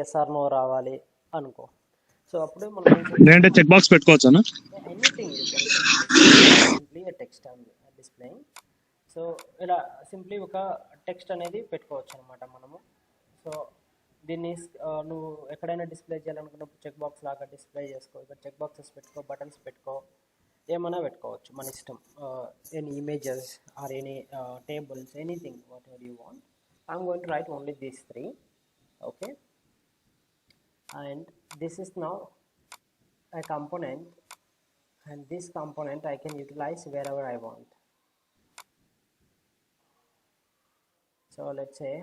ఎస్ ఆర్ నో రావాలి అనుకో. సో అప్పుడు మనం లేదంటే చెక్ బాక్స్ పెట్టుకోవచ్చు అన్న. Anything simply text displaying. So ఇలా సింప్లీ ఒక టెక్స్ట్ అనేది పెట్టుకోవచ్చు అనమాట మనము. సో దీన్ని నువ్వు ఎక్కడైనా డిస్ప్లే చేయాలనుకున్నప్పుడు చెక్ బాక్స్ లాగా డిస్ప్లే చేసుకో. ఇక్కడ చెక్ బాక్సెస్ పెట్టుకో, బటన్స్ పెట్టుకో, ఏమైనా పెట్టుకోవచ్చు మన ఇష్టం. Any images or any tables, anything whatever you want. I'm going to write only these three. Okay, and this is now a component, and this component I can utilize wherever I want. So let's say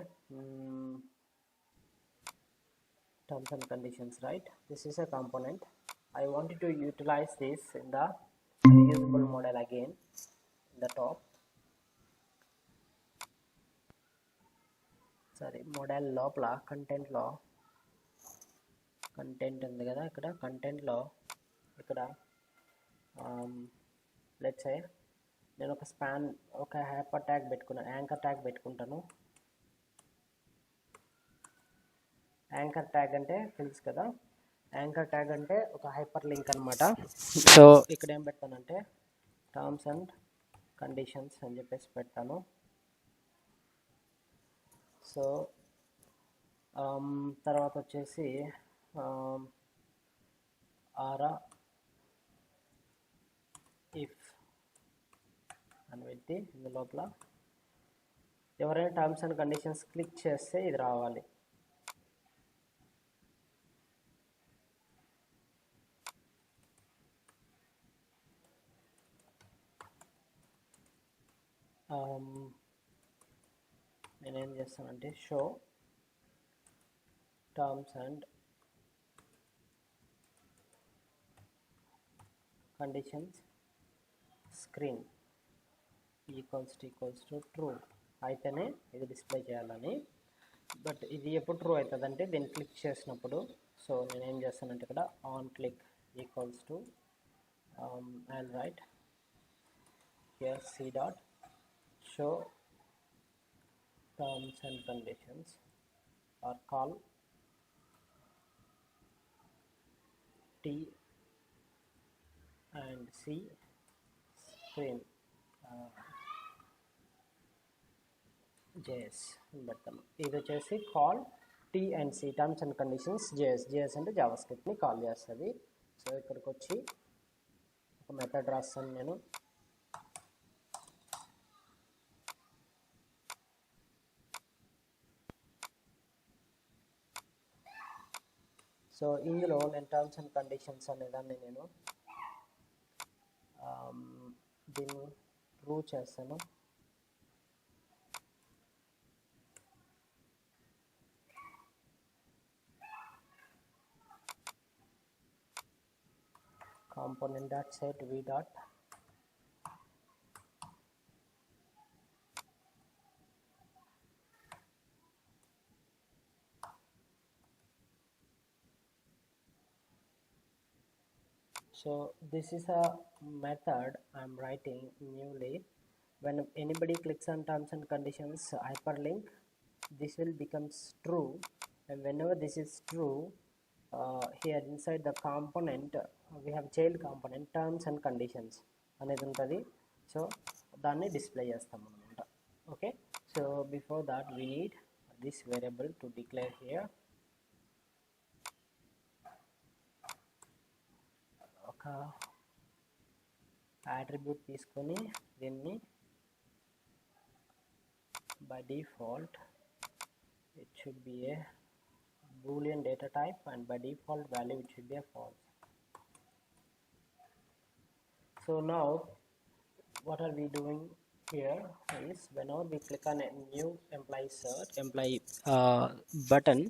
terms and conditions, right? This is a component. I wanted to utilize this in the reusable model again in the top. Sorry, model లోపల content లో content ఉంది కదా, ఇక్కడ content లో ఇక్కడ let's say నేను ఒక hyper tag పెట్టుకున్నాను, యాంకర్ ట్యాగ్ పెట్టుకుంటాను. యాంకర్ ట్యాగ్ అంటే తెలుసు కదా, యాంకర్ ట్యాగ్ అంటే ఒక హైపర్ లింక్ అనమాట. సో ఇక్కడ ఏం పెడతానంటే టర్మ్స్ అండ్ కండిషన్స్ అని చెప్పేసి పెడతాను. సో తర్వాత వచ్చేసి ఆరా ఇఫ్ అని పెట్టి ఇందు లోపల ఎవరైనా టర్మ్స్ అండ్ కండిషన్స్ క్లిక్ చేస్తే ఇది రావాలి. నేనేం చేస్తానంటే show terms and conditions screen equals to true అయితేనే ఇది డిస్ప్లే చేయాలని. బట్ ఇది ఎప్పుడు ట్రూ అవుతుంది అంటే దీన్ని క్లిక్ చేసినప్పుడు. సో నేనేం చేస్తానంటే ఇక్కడ on click equals to and right here c dot show terms and conditions or call t and c screen js పెడతాము. ఇది వచ్చేసి call t and c terms and conditions js అంటే జావాస్క్రిప్ట్ని కాల్ చేస్తుంది. So ఇక్కడికి వచ్చి ఒక మెథడ్ రాస్తాను నేను. సో ఇందులో నేను టర్మ్స్ అండ్ కండిషన్స్ అనేదాన్ని నేను దీన్ని ట్రూ చేస్తాను. Component dot set v dot so this is a method I'm writing newly. When anybody clicks on terms and conditions hyperlink, this will becomes true, and whenever this is true, here inside the component we have child component terms and conditions అనేది ఉంటుంది. So దాన్ని display చేస్తాం అనమాట. Okay, so before that we need this variable to declare here. ఒక attribute తీసుకొని దీన్ని by default it should be a boolean data type, and by default value it should be a false. So now what are we doing here is whenever we click on a new employee search employee button,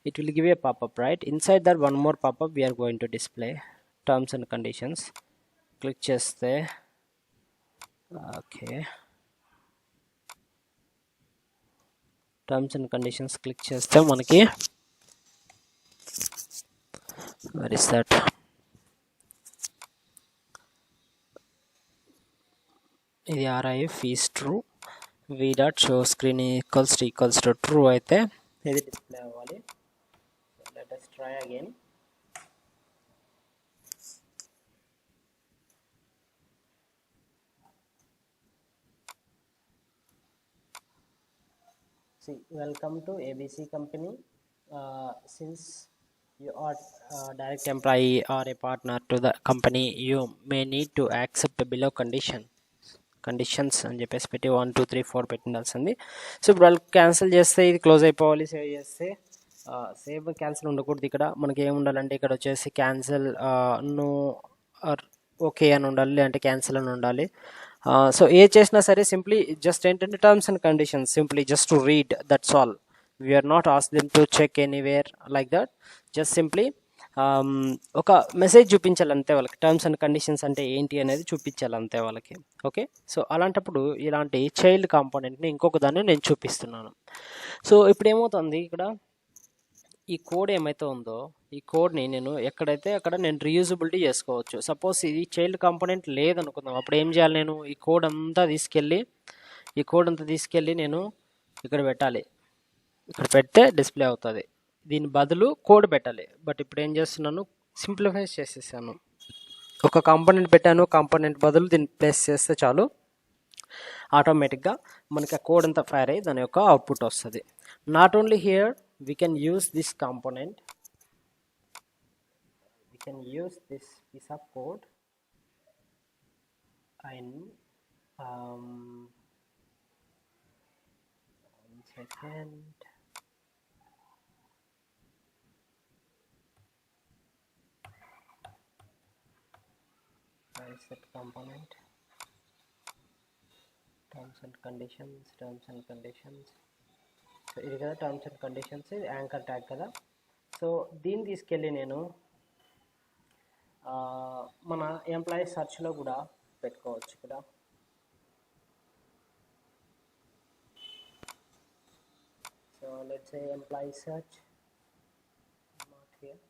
it will give you a pop-up, right? Inside that one more pop-up we are going to display terms and conditions. Click cheste. Okay, terms and conditions click cheste manaki where is that ఇది RIF is true, v dot show screen equals to true అయితే ఇది display అవ్వాలి. So let us try again. See, welcome to ABC company. Since you are a direct employee or a partner to the company, you may need to accept below conditions అని చెప్పేసి పెట్టి 1 2 3 4 పెట్టిండాల్సింది. So ఇప్పుడు వాళ్ళు cancel చేస్తే ఇది close అయిపోవాలి. Save చేస్తే save cancel ఉండకూడదు. ఇక్కడ మనకి ఏమి ఉండాలంటే ఇక్కడ వచ్చేసి క్యాన్సిల్ నో ఆర్ ఓకే అని ఉండాలి, లేదంటే క్యాన్సిల్ అని ఉండాలి. సో ఏ చేసినా సరే సింప్లీ జస్ట్ ఏంటంటే terms and conditions simply just to read, that's all. We're not ask them to check anywhere like that. Just simply ఒక మెసేజ్ చూపించాలి అంతే వాళ్ళకి, టర్మ్స్ అండ్ కండిషన్స్ అంటే ఏంటి అనేది చూపించాలి అంతే వాళ్ళకి. ఓకే, సో అలాంటప్పుడు ఇలాంటి చైల్డ్ కాంపోనెంట్ని ఇంకొక దాన్ని నేను చూపిస్తున్నాను. సో ఇప్పుడు ఏమవుతుంది, ఇక్కడ ఈ కోడ్ ఏమైతే ఉందో ఈ కోడ్ని నేను ఎక్కడైతే అక్కడ నేను రీయూజబిలిటీ చేసుకోవచ్చు. సపోజ్ ఇది చైల్డ్ కాంపోనెంట్ లేదనుకుందాం, అప్పుడు ఏం చేయాలి, నేను ఈ కోడ్ అంతా తీసుకెళ్ళి నేను ఇక్కడ పెట్టాలి. ఇక్కడ పెడితే డిస్ప్లే అవుతుంది. దీని బదులు కోడ్ పెట్టాలి. బట్ ఇప్పుడు ఏం చేస్తున్నాను, సింప్లిఫై చేసేసాను. ఒక కాంపోనెంట్ పెట్టాను, కాంపోనెంట్ బదులు దీన్ని ప్లేస్ చేస్తే చాలు, ఆటోమేటిక్గా మనకి ఆ కోడ్ అంతా ఫైర్ అయ్యి దాని యొక్క అవుట్పుట్ వస్తుంది. Not only here we can use this component, we can use this piece of code and one second, where is that component, terms and conditions. So ఇది కదా టర్మ్స్ అండ్ కండిషన్స్, ఇది anchor tag కదా. So దీన్ని తీసుకెళ్ళి నేను మన employee సర్చ్లో కూడా పెట్టుకోవచ్చు. ఇక్కడ so let's say employee search, not here,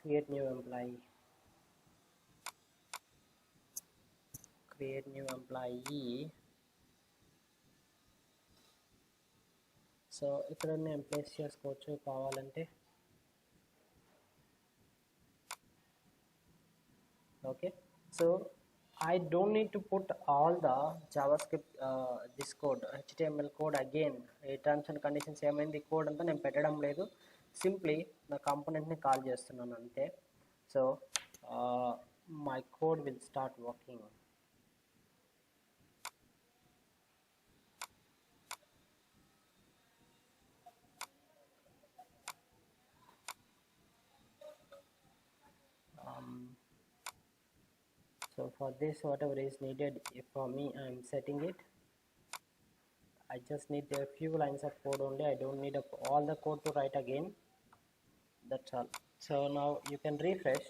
create new employee, so ఇక్కడ నేను ప్లేస్ చేసుకోవచ్చు కావాలంటే. Okay, so I don't need to put all the JavaScript this code HTML code again. Terms and conditions ఏమైంది, code అంతా నేను పెట్టడం లేదు, simply నా కాంపోనెంట్ని కాల్ చేస్తున్నాను అంతే. So my code will start working. So for this, whatever is needed for me, I am setting it. I just need a few lines of code only. I don't need all the code to write again. That's all. So now you can refresh.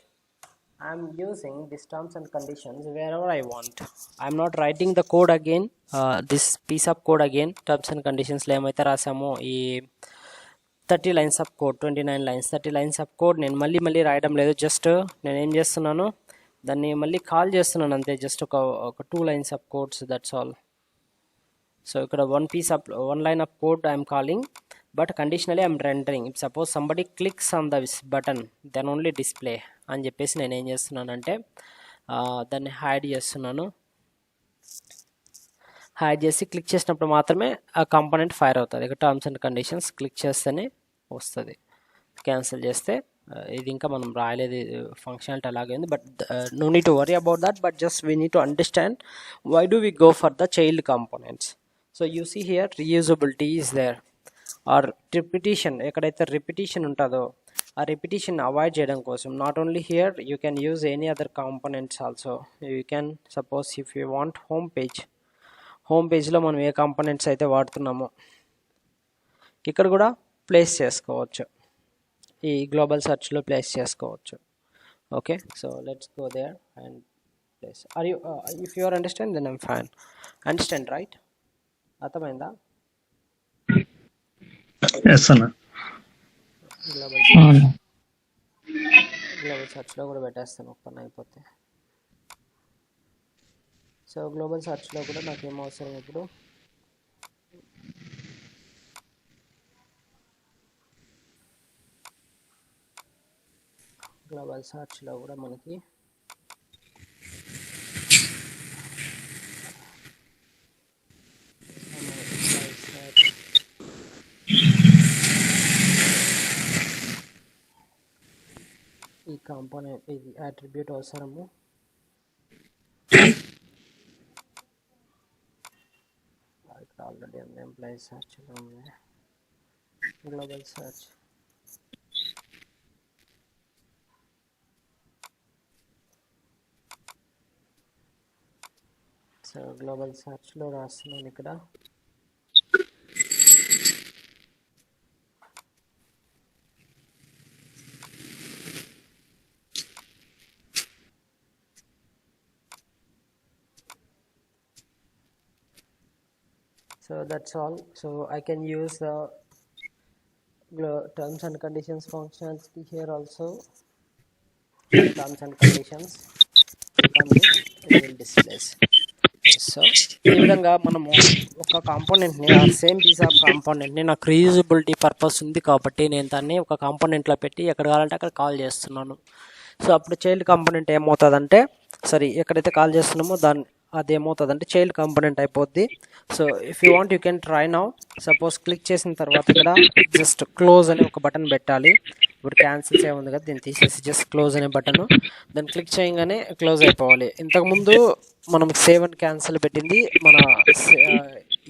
I am using these terms and conditions wherever I want. I am not writing the code again, this piece of code again. Terms and conditions lo emaithe rasamo ee 30 lines of code, 29 lines, 30 lines of code నేను మళ్ళీ రాయడం లేదు. Just నేను ఏం చేస్తున్నాను, దాన్ని మళ్ళీ call చేస్తున్నాను అంతే. జస్ట్ ఒక 2 lines of codes, that's all. So ఇక్కడ one line of code I am calling, but conditionally I am rendering. If suppose somebody clicks on this button, then only display అని చెప్పేసి నేను ఏం చేస్తున్నానంటే దాన్ని హైడ్ చేస్తున్నాను. హైడ్ చేసి క్లిక్ చేసినప్పుడు మాత్రమే ఆ కాంపోనెంట్ ఫైర్ అవుతుంది. ఇక టర్మ్స్ అండ్ కండిషన్స్ క్లిక్ చేస్తేనే వస్తుంది. క్యాన్సిల్ చేస్తే ఇది ఇంకా మనం రాయలేదు, ఫంక్షనాలిటీ అలాగే ఉంది. But no need to worry about that, but just we need to understand why do we go for the child components. So you see here reusability is there, or repetition, ఎక్కడైతే repetition ఉంటుందో ఆ repetition avoid చేయడం కోసం not only here you can use any other components also. You can suppose if you want home పేజ్లో మనం ఏ components అయితే వాడుతున్నామో ఇక్కడ కూడా ప్లేస్ చేసుకోవచ్చు, ఈ గ్లోబల్ సెర్చ్లో ప్లేస్ చేసుకోవచ్చు. Okay, so let's go there and place. Are you if you are understand then I'm fine. Understand right? అర్థమైందా? ఎస్ అన్న. గ్లోబల్ సెర్చ్లో కూడా పెట్టేస్తాను ఒక పని అయిపోతే. సో గ్లోబల్ సెర్చ్లో కూడా నాకు ఏం అవసరం ఇప్పుడు, గ్లోబల్ సెర్చ్లో కూడా మనకి ఈ కాంపోనెంట్ ఇది అట్రిబ్యూట్ అవసరము. ఇక్కడ ఆల్రెడీ ఉంది, ఎంప్లాయీ సెర్చ్లో ఉంది గ్లోబల్ సెర్చ్. సో గ్లోబల్ సెర్చ్లో రాస్తున్నాను ఇక్కడ. So that's all. So I can use the terms and conditions functionality here also. Terms and conditions will displays. So ఈ విధంగా మనము ఒక కాంపోనెంట్ని, ఆ సేమ్ పీస్ ఆఫ్ కాంపోనెంట్ని నాకు రీయూజబిలిటీ పర్పస్ ఉంది కాబట్టి నేను దాన్ని ఒక కాంపోనెంట్లో పెట్టి ఎక్కడ కావాలంటే అక్కడ కాల్ చేస్తున్నాను. సో అప్పుడు చైల్డ్ కాంపోనెంట్ ఏమవుతుందంటే, ఎక్కడైతే కాల్ చేస్తున్నామో దాన్ని అది ఏమవుతుందంటే చైల్డ్ కాంపోనెంట్ అయిపోద్ది. So if you want you can try now. Suppose click చేసిన తర్వాత ఇక్కడ జస్ట్ క్లోజ్ అనే ఒక బటన్ పెట్టాలి. ఇప్పుడు క్యాన్సిల్స్ ఏముంది కదా, దీన్ని తీసేసి జస్ట్ క్లోజ్ అనే బటన్, దాన్ని క్లిక్ చేయగానే క్లోజ్ అయిపోవాలి. ఇంతకుముందు మనం సేవ్ అండ్ క్యాన్సిల్ పెట్టింది మన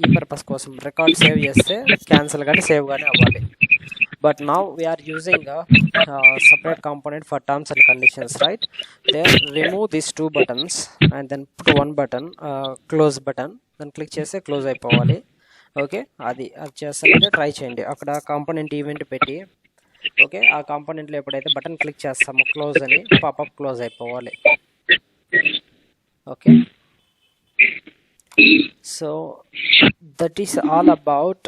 ఈ పర్పస్ కోసం, రికార్డ్ సేవ్ చేస్తే క్యాన్సిల్ కానీ సేవ్ కానీ అవ్వాలి. But now we are using a separate component for terms and conditions, right? Then remove these two buttons and then put one button, close button, then click చేస్తే close అయిపోవాలి. Okay, అది చేస్తానంటే try చేయండి. అక్కడ component event పెట్టి, okay, ఆ కాంపోనెంట్లో ఎప్పుడైతే button click చేస్తామో క్లోజ్ అని పాపప్ క్లోజ్ అయిపోవాలి. Okay, so that is all about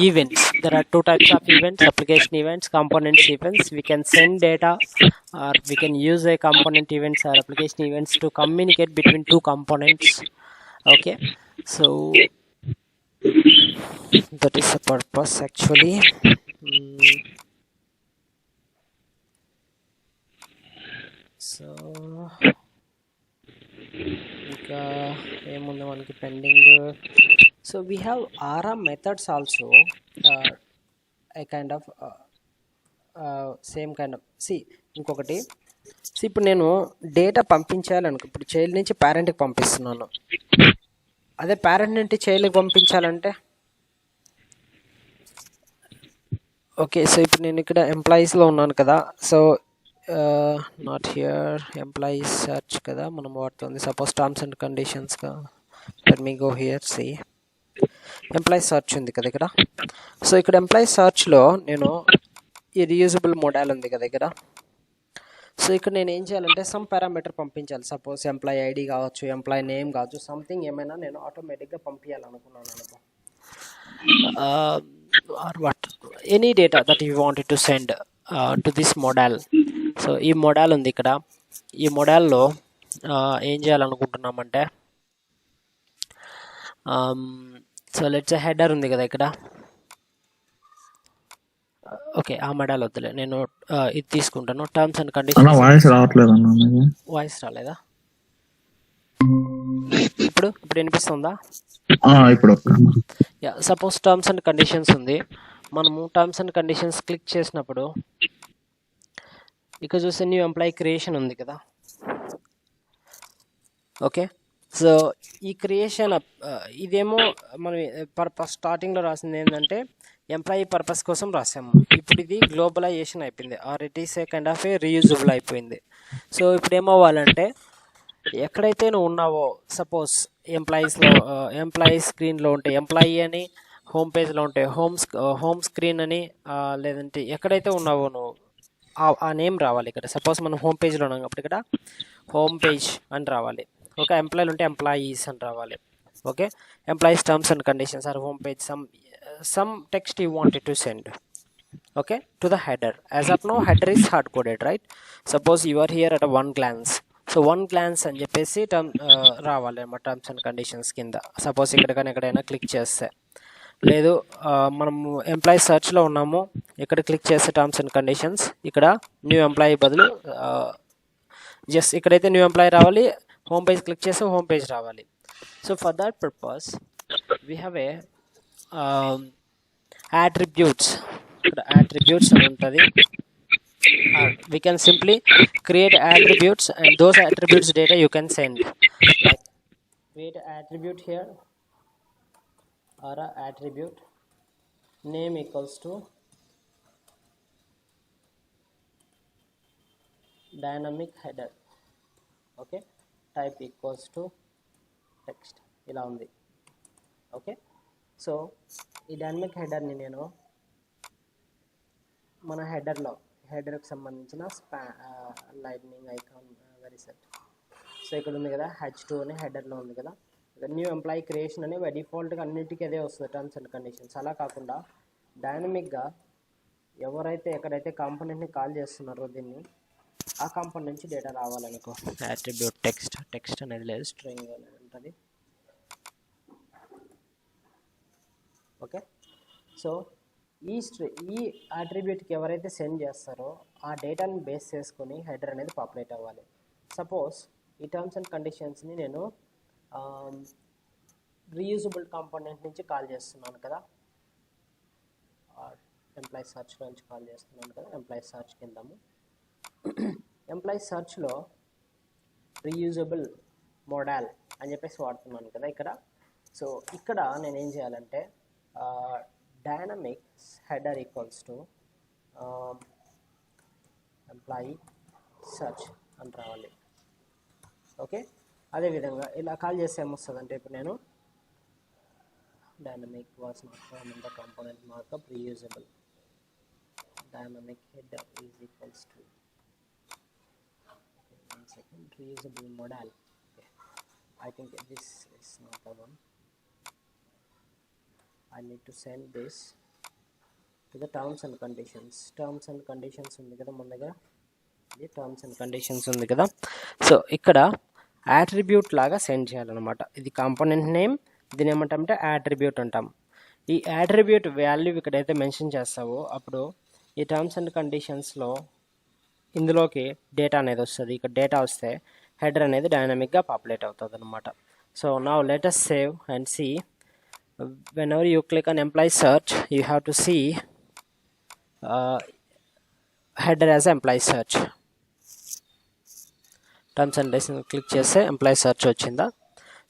events. There are two types of events: application events, components events. We can send data or we can use a component events or application events to communicate between two components. Okay, so that is the purpose actually. So ఇంకా ఏముంది మనకి pending. So we have ARA methods also, a kind of same kind of, ఇంకొకటి. ఇప్పుడు నేను data పంపించాలనుకో, ఇప్పుడు child నుంచి పేరెంట్కి పంపిస్తున్నాను. అదే పేరెంట్ నుండి చైల్డ్కి పంపించాలంటే, ఓకే, సో ఇప్పుడు నేను ఇక్కడ ఎంప్లాయీస్లో ఉన్నాను కదా. So not here employees search కదా మనం వాడుతుంది. సపోజ్ టర్మ్స్ అండ్ కండిషన్స్గా let me go here. See employee search ఉంది కదా ఇక్కడ. సో ఇక్కడ ఎంప్లాయీ సెర్చ్లో నేను ఈ రీయూజబుల్ మోడల్ ఉంది కదా ఇక్కడ. సో ఇక్కడ నేను ఏం చేయాలంటే సమ్ పారామీటర్ పంపించాలి. సపోజ్ ఎంప్లాయీ ఐడి కావచ్చు, ఎంప్లాయీ నేమ్ కావచ్చు, సంథింగ్ ఏమైనా నేను ఆటోమేటిక్గా పంపించాలనుకున్నాను అనుకో, or what any data that you wanted to send to this model. So ఈ మోడల్ ఉంది ఇక్కడ. ఈ మోడల్లో ఏం చేయాలనుకుంటున్నామంటే, సో లెట్స్ హెడర్ ఉంది కదా ఇక్కడ. ఓకే, ఆ మోడల్ వద్దులే, నేను ఇది తీసుకుంటాను. Terms and conditions. వాయిస్ రావట్లేదు అన్న. వాయిస్ రాలేదా? ఇప్పుడు వినిపిస్తుందా? ఇప్పుడు yeah, suppose terms and conditions ఉంది. మనము టర్మ్స్ అండ్ కండిషన్స్ క్లిక్ చేసినప్పుడు ఇక్కడ చూస్తే న్యూ ఎంప్లాయీ క్రియేషన్ ఉంది కదా. ఓకే, సో ఈ క్రియేషన్ ఇదేమో మనం స్టార్టింగ్లో రాసింది ఏంటంటే ఎంప్లాయీ పర్పస్ కోసం రాసాము. ఇప్పుడు ఇది గ్లోబలైజేషన్ అయిపోయింది, or it is a kind of a reusable అయిపోయింది. సో ఇప్పుడు ఏమవ్వాలంటే ఎక్కడైతే నువ్వు ఉన్నావో, సపోజ్ ఎంప్లాయీ స్క్రీన్లో ఉంటే ఎంప్లాయీ అని, హోమ్ పేజ్లో ఉంటే హోమ్ స్క్రీన్ అని, లేదంటే ఎక్కడైతే ఉన్నావో నువ్వు ఆ నేమ్ రావాలి ఇక్కడ. సపోజ్ మనం హోమ్ పేజ్లో ఉన్నాం కాబట్టి ఇక్కడ హోమ్ పేజ్ అని రావాలి. ఓకే, ఎంప్లాయీలు ఉంటే ఎంప్లాయీస్ అని రావాలి. Okay, employees terms and conditions or home page, some text you wanted to send, okay, to the header. As of now header is hard coded, right? Suppose you are here at a one glance, so one glance అని చెప్పేసి రావాలి అన్నమాట terms and conditions కింద. Suppose ఎక్కడైనా click చేస్తే, లేదు మనం employee సర్చ్లో ఉన్నాము, ఇక్కడ క్లిక్ చేస్తే టర్మ్స్ అండ్ కండిషన్స్, ఇక్కడ న్యూ ఎంప్లాయీ బదులు జస్ట్ ఇక్కడైతే న్యూ ఎంప్లాయీ రావాలి, హోమ్ పేజ్ క్లిక్ చేస్తే హోమ్ పేజ్ రావాలి. So for that purpose we have a attributes. ఇక్కడ attributes అని ఉంటుంది. We can simply create attributes, and those attributes data you can send. Like create an attribute here, or a attribute name equals to dynamic header. Okay, type equals to text. ఇలా ఉంది. Okay, so ఈ dynamic హెడర్ని నేను మన హెడర్కి సంబంధించిన lightning icon very set. So ఇక్కడ ఉంది కదా H2 అని హెడర్లో ఉంది కదా, న్యూ ఎంప్లాయీ క్రియేషన్ అని డిఫాల్ట్గా అన్నిటికీ అదే వస్తుంది టర్మ్స్ అండ్ కండిషన్స్. అలా కాకుండా డైనమిక్గా ఎవరైతే ఎక్కడైతే కాంపోనెంట్ని కాల్ చేస్తున్నారో దీన్ని, ఆ కాంపోనెంట్ నుంచి డేటా రావాలనుకో, అట్రిబ్యూట్ టెక్స్ట్ అనేది లేదు, స్ట్రింగ్ అనేది ఉంటుంది. ఓకే, సో ఈ అట్రిబ్యూట్కి ఎవరైతే సెండ్ చేస్తారో ఆ డేటాని బేస్ చేసుకొని హెడర్ అనేది పాపులేట్ అవ్వాలి. సపోజ్ ఈ టర్మ్స్ అండ్ కండిషన్స్ని నేను రీయూజబుల్ కాంపోనెంట్ నుంచి కాల్ చేస్తున్నాను కదా, ఎంప్లాయీ సర్చ్లో నుంచి కాల్ చేస్తున్నాను కదా, ఎంప్లాయీ సర్చ్ కిందము ఎంప్లాయీ సర్చ్లో రీయూజబుల్ మోడల్ అని చెప్పేసి వాడుతున్నాను కదా ఇక్కడ. సో ఇక్కడ నేను ఏం చేయాలంటే dynamic header equals to employee search అని రావాలి. ఓకే, అదేవిధంగా ఇలా కాల్ చేస్తే ఏమొస్తుందంటే, ఇప్పుడు నేను dynamic was not found in the component markup reusable, dynamic header is equals to, one second, reusable modal. Okay, I think this is not the one. I need to send this to the terms and conditions. Terms and conditions ఉంది కదా మన దగ్గర, ఇది terms and conditions ఉంది కదా. So ఇక్కడ attribute లాగా send చేయాలన్నమాట. ఇది కాంపోనెంట్ నేమ్, దీని ఏమంటామంటే యాట్రిబ్యూట్ అంటాం. ఈ యాట్రిబ్యూట్ వాల్యూ ఇక్కడైతే మెన్షన్ చేస్తావో అప్పుడు ఈ టర్మ్స్ అండ్ కండిషన్స్లో ఇందులోకి డేటా అనేది వస్తుంది. ఇక్కడ డేటా వస్తే హెడర్ అనేది డైనమిక్గా పాపులేట్ అవుతుంది అనమాట. So now let us save and see. Whenever you click on employee search, you have to see header as employee search. Terms and conditions click చేస్తే ఎంప్లాయీ సెర్చ్ వచ్చిందా.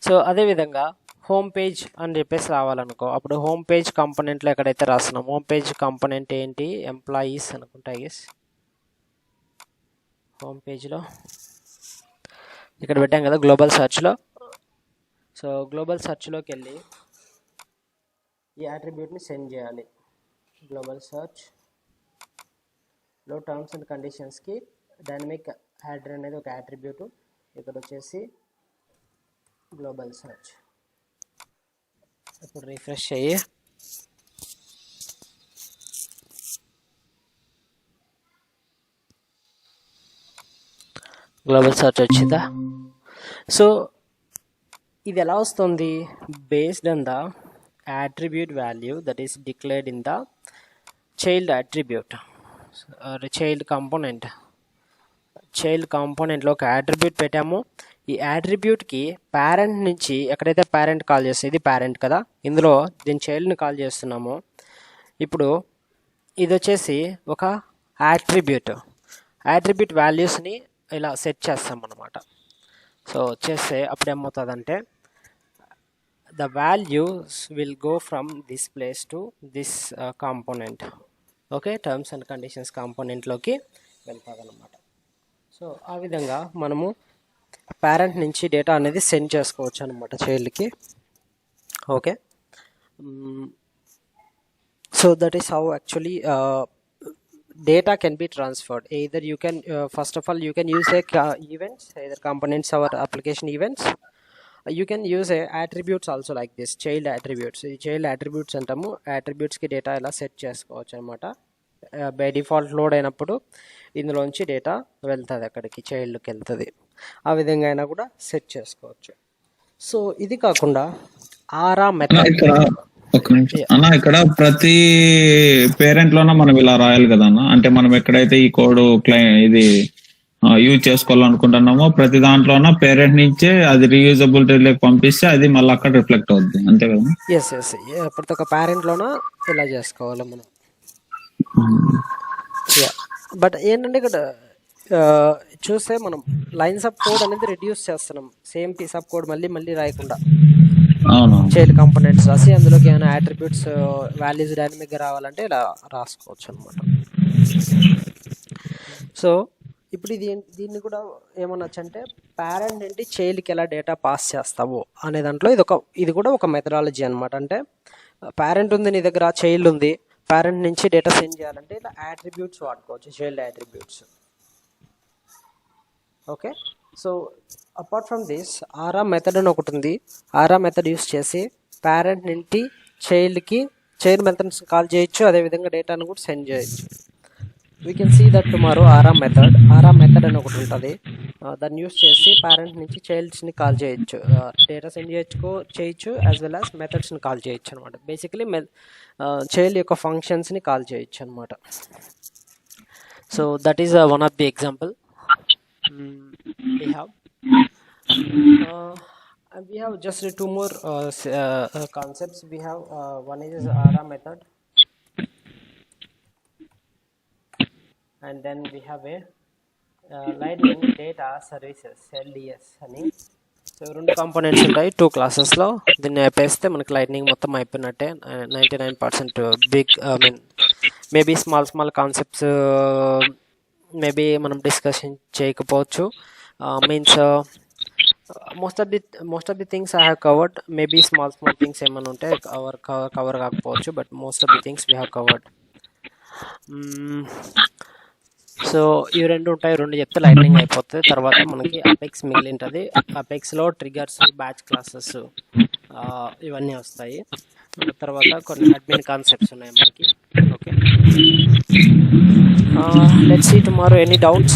సో అదేవిధంగా home page అని చెప్పేసి రావాలనుకో, అప్పుడు home page కాంపోనెంట్లో ఎక్కడైతే రాస్తున్నాం, హోమ్ పేజ్ కాంపోనెంట్ ఏంటి, ఎంప్లాయీస్ అనుకుంటా గెస్. హోమ్ పేజ్లో ఇక్కడ పెట్టాం కదా గ్లోబల్ సెర్చ్లో. సో గ్లోబల్ సెర్చ్లోకి వెళ్ళి ఈ అట్రిబ్యూట్ని సెండ్ చేయాలి. గ్లోబల్ సర్చ్లో టర్మ్స్ అండ్ కండిషన్స్కి డైనమిక్ హెడర్ అనేది ఒక అట్రిబ్యూట్. ఇక్కడ వచ్చేసి గ్లోబల్ సర్చ్. ఇప్పుడు రిఫ్రెష్ అయ్యి గ్లోబల్ సర్చ్ వచ్చిందా. సో ఇది ఎలా వస్తుంది, based on the attribute value that is declared in the child attribute or child componentలో ఒక అట్రిబ్యూట్ పెట్టాము. ఈ అట్రిబ్యూట్కి పేరెంట్ నుంచి ఎక్కడైతే పేరెంట్ కాల్ చేస్తే, ఇది పేరెంట్ కదా, ఇందులో దీని చైల్డ్ని కాల్ చేస్తున్నాము. ఇప్పుడు ఇది వచ్చేసి ఒక అట్రిబ్యూట్ వాల్యూస్ని ఇలా సెట్ చేస్తాం అన్నమాట. సో చేస్తే అప్పుడు ఏమవుతుందంటే the values will go from this place to this component. Okay, terms and conditions కాంపోనెంట్లోకి వెళ్తుంది అనమాట. సో ఆ విధంగా మనము పేరెంట్ నుంచి డేటా అనేది సెండ్ చేసుకోవచ్చు అనమాట చైల్డ్కి. Okay, so that is how actually data can be transferred. Either you can first of all you can use events, either components or application events. You can use attributes also, like this child attributes. ఈ child attributes అంటాము. attributesకి data ఎలా set చేసుకోవచ్చు అనమాట. By default load అయినప్పుడు ఇందులోంచి data వెళ్తుంది, అక్కడికి చైల్డ్కి వెళ్తుంది. ఆ విధంగా అయినా కూడా సెట్ చేసుకోవచ్చు. సో ఇది కాకుండా ఆరా మెథడ్. ఇక్కడ ఒక నిమిషం అన్న, ఇక్కడ ప్రతి పేరెంట్ లోన మనం ఇలా రాయాలి కదా అన్న. అంటే మనం ఎక్కడైతే ఈ కోడ్ ఇది యూజ్ చేసుకోవాలనుకుంటున్నామో ప్రతి దాంట్లోన పేరెంట్ నుంచే అది రీయూజబిలిటీలోకి పంపిస్తే అది మళ్ళీ అక్కడ రిఫ్లెక్ట్ అవుద్ది, అంతే కదా? ఎస్ ఎస్, ప్రతి ఒక్క పేరెంట్లోన ఇలా చేసుకోవాలి మనం. బట్ ఏంటంటే ఇక్కడ చూస్తే మనం లైన్స్ ఆఫ్ కోడ్ అనేది రిడ్యూస్ చేస్తున్నాం. సేమ్ పీస్ ఆఫ్ కోడ్ మళ్ళీ మళ్ళీ రాయకుండా చైల్డ్ కాంపోనెంట్స్ రాసి అందులోకి ఏమైనా అట్రిబ్యూట్స్ వాల్యూస్ డైనమిక్గా రావాలంటే ఇలా రాసుకోవచ్చు అనమాట. సో ఇప్పుడు దీన్ని కూడా ఏమనొచ్చు అంటే పేరెంట్ నుండి చైల్డ్కి ఎలా డేటా పాస్ చేస్తావు అనే దాంట్లో ఇది కూడా ఒక మెథడాలజీ అనమాట. అంటే పేరెంట్ ఉంది నీ దగ్గర, చైల్డ్ ఉంది, పేరెంట్ నుంచి డేటా సెండ్ చేయాలంటే ఇలా అట్రిబ్యూట్స్ వాడుకోవచ్చు, child attributes. Okay, so apart from this Aura method అని ఒకటి ఉంది. ఆరా మెథడ్ యూస్ చేసి పేరెంట్ నుండి చైల్డ్ మెథడ్స్ కాల్ చేయొచ్చు, అదేవిధంగా డేటాను కూడా సెండ్ చేయొచ్చు. We can see that tomorrow Aura method అని ఒకటి ఉంటుంది. దాన్ని యూస్ చేసి పేరెంట్ నుంచి చైల్డ్స్ని కాల్ చేయొచ్చు, డేటా సెండ్ చేయొచ్చు యాజ్ వెల్ యాజ్ మెథడ్స్ని కాల్ చేయొచ్చు అనమాట. బేసికలీ చైల్డ్ యొక్క ఫంక్షన్స్ని కాల్ చేయొచ్చు అనమాట. So that is one of the example we have just two more concepts. We have one is ARA method, and then we have a Lightning Data Services, LDS అని. So రెండు components ఉంటాయి 2 క్లాసెస్లో. దీన్ని అయిపోయిస్తే మనకి lightning మొత్తం అయిపోయినట్టే. 99% big maybe small concepts maybe మనం discussion చేయకపోవచ్చు. Means most of the things I have covered. Maybe small things ఏమైనా ఉంటే కవర్ కాకపోవచ్చు, but most of the things we have covered. So ఇవి రెండు ఉంటాయి, రెండు చెప్తే లైట్నింగ్ అయిపోతుంది. తర్వాత మనకి అపెక్స్ మిగిలి ఉంటుంది. అపెక్స్లో ట్రిగర్స్, బ్యాచ్ క్లాసెస్ ఇవన్నీ వస్తాయి. తర్వాత కొన్ని అడ్మిన్ కాన్సెప్ట్స్ ఉన్నాయి మనకి. Okay, let's see tomorrow. Any doubts?